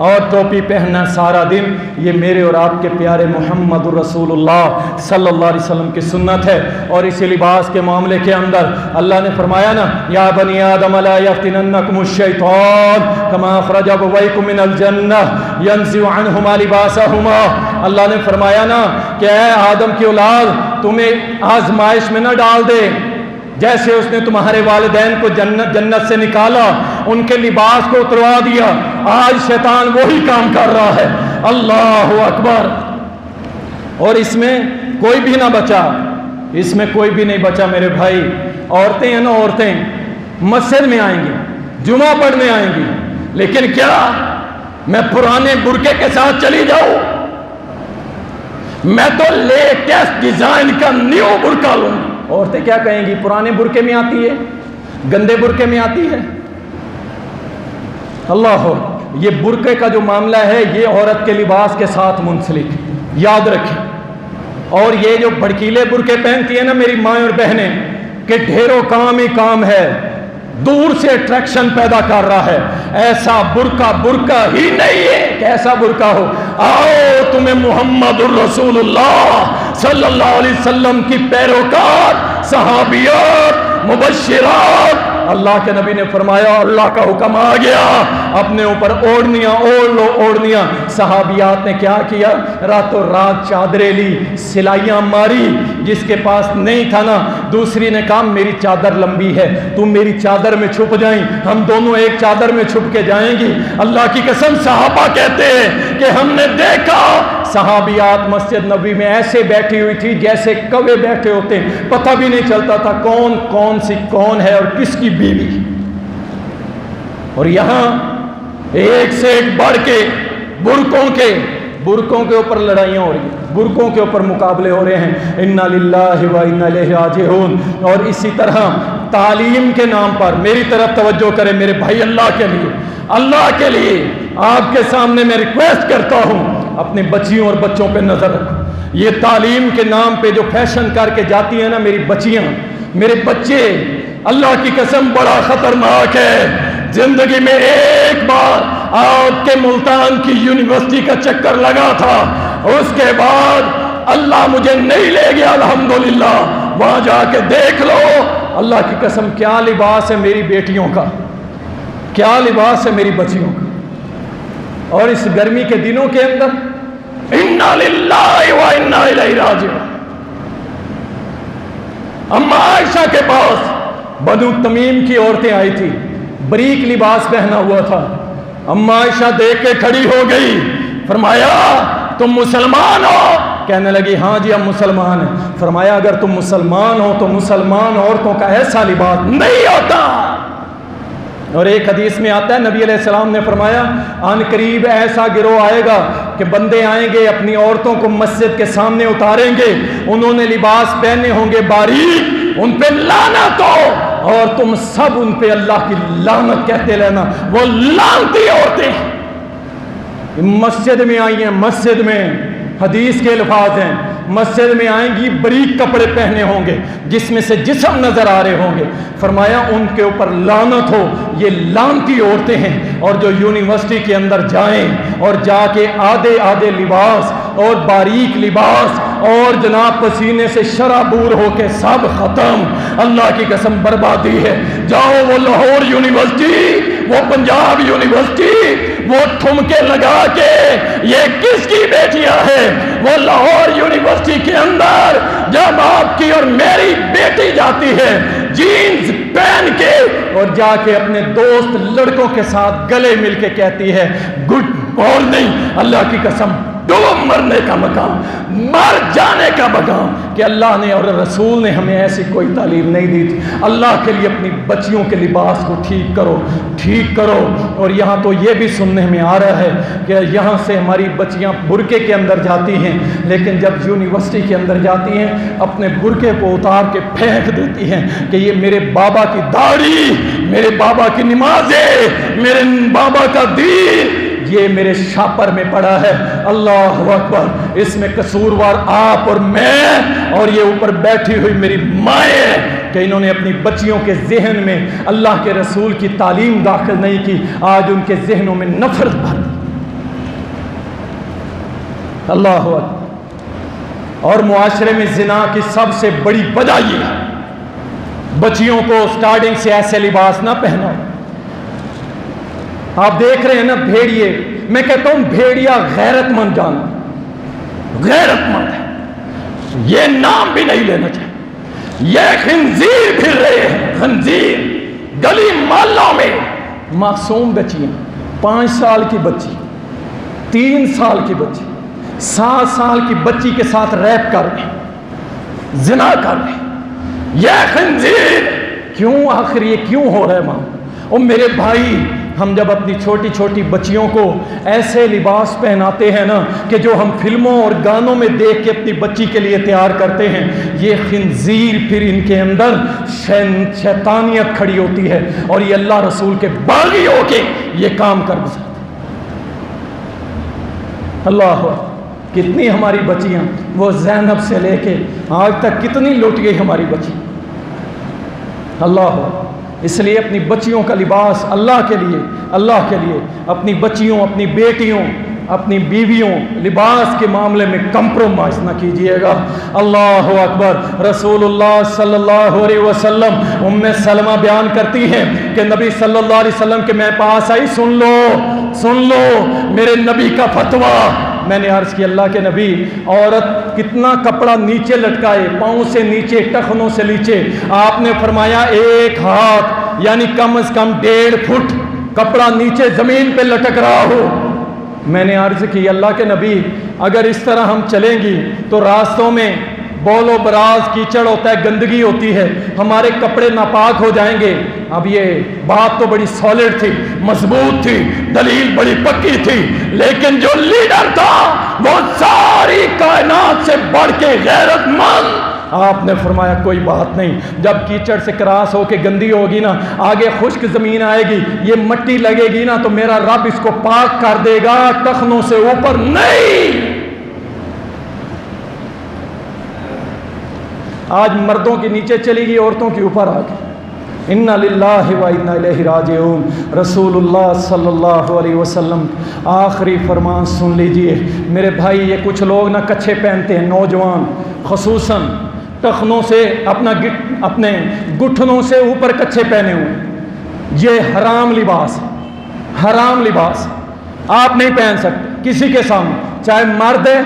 اور ٹوپی پہننا سارا دن، یہ میرے اور آپ کے پیارے محمد رسول اللہ صلی اللہ علیہ وسلم کی سنت ہے۔ اور اسی لباس کے معاملے کے اندر اللہ نے فرمایا نا، یا بنی آدم لا یفتننکم الشیطان کما اخرج ابویکم من الجنہ ینزع عنہما لباسہما۔ اللہ نے فرمایا نا کہ اے آدم کی اولاد، تمہیں آزمائش میں نہ ڈال دے، جیسے اس نے تمہارے والدین کو جنت سے نکالا، ان کے لباس کو اتروا دیا، آج شیطان وہی کام کر رہا ہے۔ اللہ اکبر۔ اور اس میں کوئی بھی نہ بچا، اس میں کوئی بھی نہیں بچا میرے بھائی۔ عورتیں ہیں نا، عورتیں مسجد میں آئیں گی، جمعہ پڑھنے آئیں گی، لیکن کیا میں پرانے برقعے کے ساتھ چلی جاؤں؟ میں تو لیٹسٹ ڈیزائن کا نیو برقع لوں گی۔ عورتیں کیا کہیں گی؟ پرانے برقعے میں آتی ہے، گندے برقعے میں آتی ہے۔ اللہ ہو، یہ برقعے کا جو معاملہ ہے یہ عورت کے لباس کے ساتھ منسلک، یاد رکھیں۔ اور یہ جو بھڑکیلے برقعے پہنتی ہیں نا میری مائیں اور بہنیں، کہ ڈھیروں کام ہی کام ہے، دور سے اٹریکشن پیدا کر رہا ہے، ایسا برقع ہی نہیں ہے کہ ایسا برقع ہو۔ آؤ تمہیں محمد الرسول اللہ صلی اللہ علیہ وسلم کی پیروکار صحابیات مبشرات، اللہ کے نبی نے فرمایا اللہ کا حکم آ گیا، اپنے اوپر اوڑھنیاں اوڑھ لو، اوڑھنیاں۔ صحابیات نے کیا کیا؟ راتوں رات چادریں لی، سلائیاں ماری، جس کے پاس نہیں تھا نا دوسری نے کہا میری چادر لمبی ہے، تم میری چادر میں چھپ جائیں، ہم دونوں ایک چادر میں چھپ کے جائیں گی۔ اللہ کی قسم صحابہ کہتے ہیں کہ ہم نے دیکھا صحابیات مسجد نبوی میں ایسے بیٹھی ہوئی تھی جیسے کوے بیٹھے ہوتے ہیں، پتہ بھی نہیں چلتا تھا کون ہے اور کس کی بیوی۔ اور یہاں ایک سے ایک بڑھ کے برقعوں کے اوپر لڑائیاں ہو رہی ہیں، برقعوں کے اوپر مقابلے ہو رہے ہیں۔ انا للہ و انا الیہ راجعون۔ اور اسی طرح تعلیم کے نام پر میری طرف توجہ کریں میرے بھائی، اللہ کے لیے آپ کے سامنے میں ریکویسٹ کرتا ہوں اپنی بچیوں اور بچوں پہ نظر رکھو۔ یہ تعلیم کے نام پہ جو فیشن کر کے جاتی ہیں نا میری بچیاں، میرے بچے، اللہ کی قسم بڑا خطرناک ہے۔ زندگی میں ایک بار آپ کے ملتان کی یونیورسٹی کا چکر لگا تھا، اس کے بعد اللہ مجھے نہیں لے گیا الحمدللہ، وہاں جا کے دیکھ لو اللہ کی قسم کیا لباس ہے میری بیٹیوں کا، کیا لباس ہے میری بچیوں کا۔ اور اس گرمی کے دنوں کے اندر انا للہ و انا الیہ راجعون۔ اما عائشہ کے پاس بنو تمیم کی عورتیں آئی تھی، بریک لباس پہنا ہوا تھا۔ اما عائشہ دیکھ کے کھڑی ہو گئی، فرمایا تم مسلمان ہو؟ کہنے لگی ہاں جی ہم مسلمان ہیں۔ فرمایا اگر تم مسلمان ہو تو مسلمان عورتوں کا ایسا لباس نہیں ہوتا۔ اور ایک حدیث میں آتا ہے نبی علیہ السلام نے فرمایا ان قریب ایسا گروہ آئے گا کہ بندے آئیں گے اپنی عورتوں کو مسجد کے سامنے اتاریں گے، انہوں نے لباس پہنے ہوں گے باریک، ان پہ لعنت ہو اور تم سب ان پہ اللہ کی لعنت کہتے رہنا۔ وہ لعنتی عورتیں مسجد میں آئی ہیں، مسجد میں حدیث کے الفاظ ہیں، مسجد میں آئیں گی بریک کپڑے پہنے ہوں گے جس میں سے جسم نظر آ رہے ہوں گے۔ فرمایا ان کے اوپر لعنت ہو، یہ لعنتی عورتیں ہیں۔ اور جو یونیورسٹی کے اندر جائیں اور جا کے آدھے لباس اور باریک لباس اور جناب پسینے سے شرابور ہو کے سب ختم، اللہ کی قسم بربادی ہے۔ جاؤ وہ لاہور یونیورسٹی، وہ پنجاب یونیورسٹی، وہ ٹھمکے لگا کے یہ کس کی بیٹیاں ہیں، وہ لاہور یونیورسٹی کے اندر جب آپ کی اور میری بیٹی جاتی ہے جینز پہن کے اور جا کے اپنے دوست لڑکوں کے ساتھ گلے مل کے کہتی ہے گڈ مارننگ، اللہ کی قسم ڈوب مرنے کا مقام، مر جانے کا مقام، کہ اللہ نے اور رسول نے ہمیں ایسی کوئی تعلیم نہیں دی تھی۔ اللہ کے لیے اپنی بچیوں کے لباس کو ٹھیک کرو۔ اور یہاں تو یہ بھی سننے میں آ رہا ہے کہ یہاں سے ہماری بچیاں برقعے کے اندر جاتی ہیں، لیکن جب یونیورسٹی کے اندر جاتی ہیں اپنے برقعے کو اتار کے پھینک دیتی ہیں کہ یہ میرے بابا کی داڑھی، میرے بابا کی نمازیں، میرے بابا کا دین یہ میرے شاپر میں پڑا ہے۔ اللہ اکبر، اس میں قصوروار آپ اور میں اور یہ اوپر بیٹھی ہوئی میری مائیں کہ انہوں نے اپنی بچیوں کے ذہن میں اللہ کے رسول کی تعلیم داخل نہیں کی، آج ان کے ذہنوں میں نفرت بھر دی۔ اللہ اکبر۔ اور معاشرے میں زنا کی سب سے بڑی وجہ یہ ہے بچیوں کو سٹارٹنگ سے ایسے لباس نہ پہناؤ۔ آپ دیکھ رہے ہیں نا بھیڑیے، میں کہتا ہوں بھیڑیا غیرت مند جانور، غیرت مند ہے، یہ نام بھی نہیں لینا چاہیے۔ یہ خنزیر پھر رہے ہیں، خنزیر گلی محلوں میں، معصوم بچیاں، 5 سال کی بچی، 3 سال کی بچی، 7 سال کی بچی کے ساتھ ریپ کر رہے ہیں، زنا کر رہے ہیں۔ یہ خنزیر کیوں، آخر یہ کیوں ہو رہا ہے ماں؟ اور میرے بھائی ہم جب اپنی چھوٹی چھوٹی بچیوں کو ایسے لباس پہناتے ہیں نا کہ جو ہم فلموں اور گانوں میں دیکھ کے اپنی بچی کے لیے تیار کرتے ہیں، یہ خنزیر پھر ان کے اندر شیطانیت کھڑی ہوتی ہے اور یہ اللہ رسول کے باغی ہو کے یہ کام کر گزرتے۔ اللہ کتنی ہماری بچیاں، وہ زینب سے لے کے آج تک کتنی لٹ گئی ہماری بچی۔ اللہ، اس لیے اپنی بچیوں کا لباس اللہ کے لیے اپنی بچیوں، اپنی بیٹیوں، اپنی بیویوں لباس کے معاملے میں کمپرومائز نہ کیجئے گا۔ اللہ اکبر۔ رسول اللہ صلی اللہ علیہ وسلم، ام سلمہ بیان کرتی ہیں کہ نبی صلی اللہ علیہ وسلم کے میں پاس آئی، سن لو میرے نبی کا فتویٰ۔ میں نے عرض کی اللہ کے نبی، عورت کتنا کپڑا نیچے لٹکائے، پاؤں سے نیچے، ٹخنوں سے نیچے؟ آپ نے فرمایا 1 ہاتھ، یعنی کم از کم 1.5 فٹ کپڑا نیچے زمین پہ لٹک رہا ہو۔ میں نے عرض کی اللہ کے نبی، اگر اس طرح ہم چلیں گی تو راستوں میں بول و براز، کیچڑ ہوتا ہے، گندگی ہوتی ہے، ہمارے کپڑے ناپاک ہو جائیں گے۔ اب یہ بات تو بڑی سالڈ تھی، مضبوط تھی، دلیل بڑی پکی تھی، لیکن جو لیڈر تھا وہ ساری کائنات سے بڑھ کے غیرت مند۔ آپ نے فرمایا کوئی بات نہیں، جب کیچڑ سے کراس ہو کے گندی ہوگی نا، آگے خشک زمین آئے گی، یہ مٹی لگے گی نا، تو میرا رب اس کو پاک کر دے گا، ٹخنوں سے اوپر نہیں۔ آج مردوں کے نیچے چلی گئی، عورتوں کے اوپر آ گئی۔ انا للہ و انا الیہ راجعون۔ رسول اللہ صلی اللہ علیہ وسلم آخری فرمان سن لیجئے میرے بھائی۔ یہ کچھ لوگ نا کچھے پہنتے ہیں، نوجوان خصوصاً ٹخنوں سے اپنے گٹھنوں سے اوپر کچھے پہنے ہوئے۔ یہ حرام لباس آپ نہیں پہن سکتے کسی کے سامنے، چاہے مرد ہے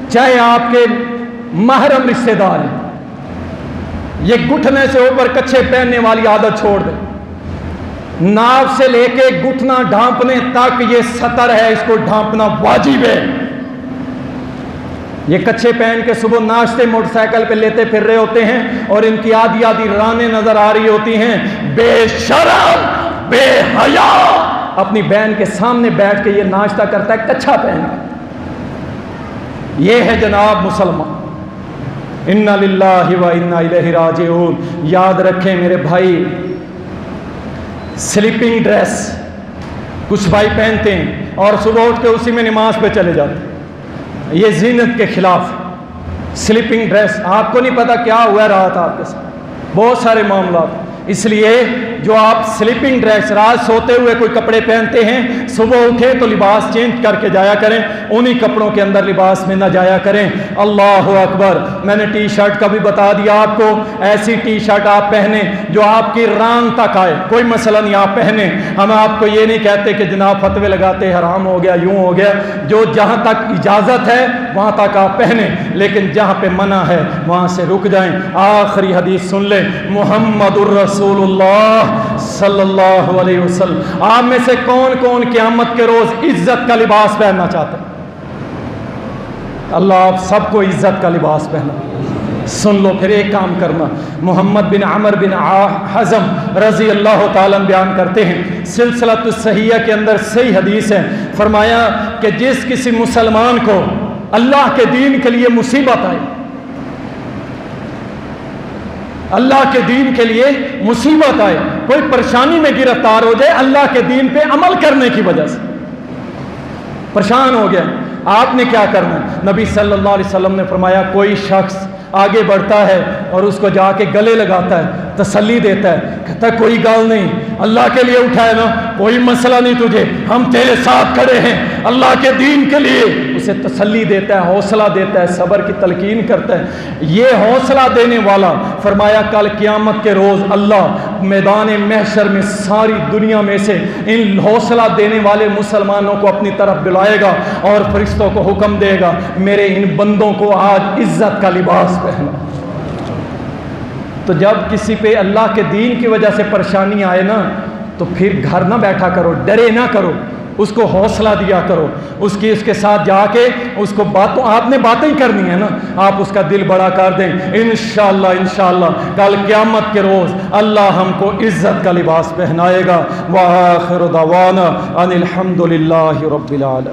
چاہے آپ کے محرم رشتہ دار ہیں۔ یہ گھٹنے سے اوپر کچھے پہننے والی عادت چھوڑ دیں۔ ناف سے لے کے گھٹنا ڈھانپنے تک یہ سطر ہے، اس کو ڈھانپنا واجب ہے۔ یہ کچھے پہن کے صبح ناشتے موٹر سائیکل پہ لیتے پھر رہے ہوتے ہیں اور ان کی آدھی رانیں نظر آ رہی ہوتی ہیں۔ بے شرم، بے حیا، اپنی بہن کے سامنے بیٹھ کے یہ ناشتہ کرتا ہے کچھا پہن کے۔ یہ ہے جناب مسلمان۔ انا للہ و انا الیہ راجعون۔ یاد رکھیں میرے بھائی، سلیپنگ ڈریس کچھ بھائی پہنتے ہیں اور صبح اٹھ کے اسی میں نماز پہ چلے جاتے ہیں۔ یہ زینت کے خلاف سلیپنگ ڈریس۔ آپ کو نہیں پتا کیا ہوا رہا تھا آپ کے ساتھ، بہت سارے معاملات۔ اس لیے جو آپ سلیپنگ ڈریس، رات سوتے ہوئے کوئی کپڑے پہنتے ہیں، صبح اٹھے تو لباس چینج کر کے جایا کریں، انہی کپڑوں کے اندر لباس میں نہ جایا کریں۔ اللہ اکبر۔ میں نے ٹی شرٹ کا بھی بتا دیا آپ کو، ایسی ٹی شرٹ آپ پہنیں جو آپ کی ران تک آئے، کوئی مسئلہ نہیں، آپ پہنیں۔ ہم آپ کو یہ نہیں کہتے کہ جناب فتوے لگاتے حرام ہو گیا، یوں ہو گیا۔ جو جہاں تک اجازت ہے وہاں تک آپ پہنیں، لیکن جہاں پہ منع ہے وہاں سے رک جائیں۔ آخری حدیث سن لیں، محمد الرسول اللہ صلی اللہ علیہ وسلم۔ آپ میں سے کون کون قیامت کے روز عزت کا لباس پہننا چاہتے ہیں؟ اللہ آپ سب کو عزت کا لباس پہنا۔ سن لو پھر ایک کام کرنا۔ محمد بن عمر بن حزم رضی اللہ تعالیٰ بیان کرتے ہیں، سلسلۃ الصحیحہ کے اندر صحیح حدیث ہے، فرمایا کہ جس کسی مسلمان کو اللہ کے دین کے لیے مصیبت آئے، اللہ کے دین کے لیے مصیبت آئے، کوئی پریشانی میں گرفتار ہو جائے، اللہ کے دین پہ عمل کرنے کی وجہ سے پریشان ہو گیا، آپ نے کیا کرنا ہے؟ نبی صلی اللہ علیہ وسلم نے فرمایا کوئی شخص آگے بڑھتا ہے اور اس کو جا کے گلے لگاتا ہے، تسلی دیتا ہے، کہتا ہے کوئی گال نہیں، اللہ کے لیے اٹھا ہے نا، کوئی مسئلہ نہیں تجھے، ہم تیرے ساتھ کھڑے ہیں اللہ کے دین کے لیے، اسے تسلی دیتا ہے، حوصلہ دیتا ہے، صبر کی تلقین کرتا ہے۔ یہ حوصلہ دینے والا فرمایا کل قیامت کے روز اللہ میدان محشر میں ساری دنیا میں سے ان حوصلہ دینے والے مسلمانوں کو اپنی طرف بلائے گا اور فرشتوں کو حکم دے گا میرے ان بندوں کو آج عزت کا لباس پہنا۔ تو جب کسی پہ اللہ کے دین کی وجہ سے پریشانی آئے نا، تو پھر گھر نہ بیٹھا کرو، ڈرے نہ کرو، اس کو حوصلہ دیا کرو، اس کے ساتھ جا کے اس کو آپ نے باتیں ہی کرنی ہے نا، آپ اس کا دل بڑا کر دیں، انشاءاللہ کل قیامت کے روز اللہ ہم کو عزت کا لباس پہنائے گا۔ وآخر دعوانا ان الحمد للہ رب العالمین۔